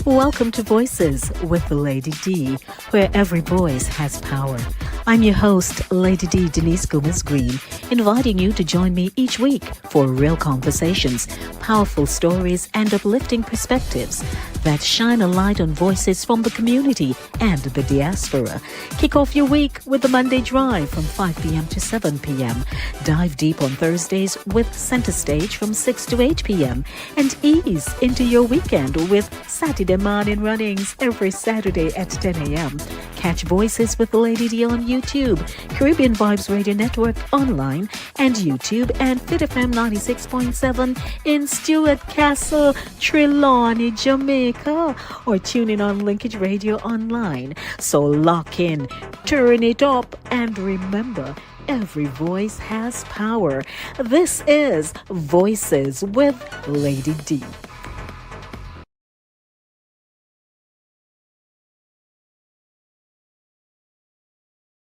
Welcome to Voices with Lady D, where every voice has power. I'm your host, Lady D Denise Gomez Green, inviting you to join me each week for real conversations, powerful stories, and uplifting perspectives that shine a light on voices from the community and the diaspora. Kick off your week with the Monday Drive from 5 p.m. to 7 p.m. Dive deep on Thursdays with Center Stage from 6 to 8 p.m. And ease into your weekend with Saturday Morning Runnings every Saturday at 10 a.m. Catch Voices with Lady D on YouTube, Caribbean Vibes Radio Network online, and YouTube, and Fit FM 96.7 in Stuart Castle, Trelawney, Jamaica, or tune in on Linkage Radio online. So lock in, turn it up, and remember, every voice has power. This is Voices with Lady D.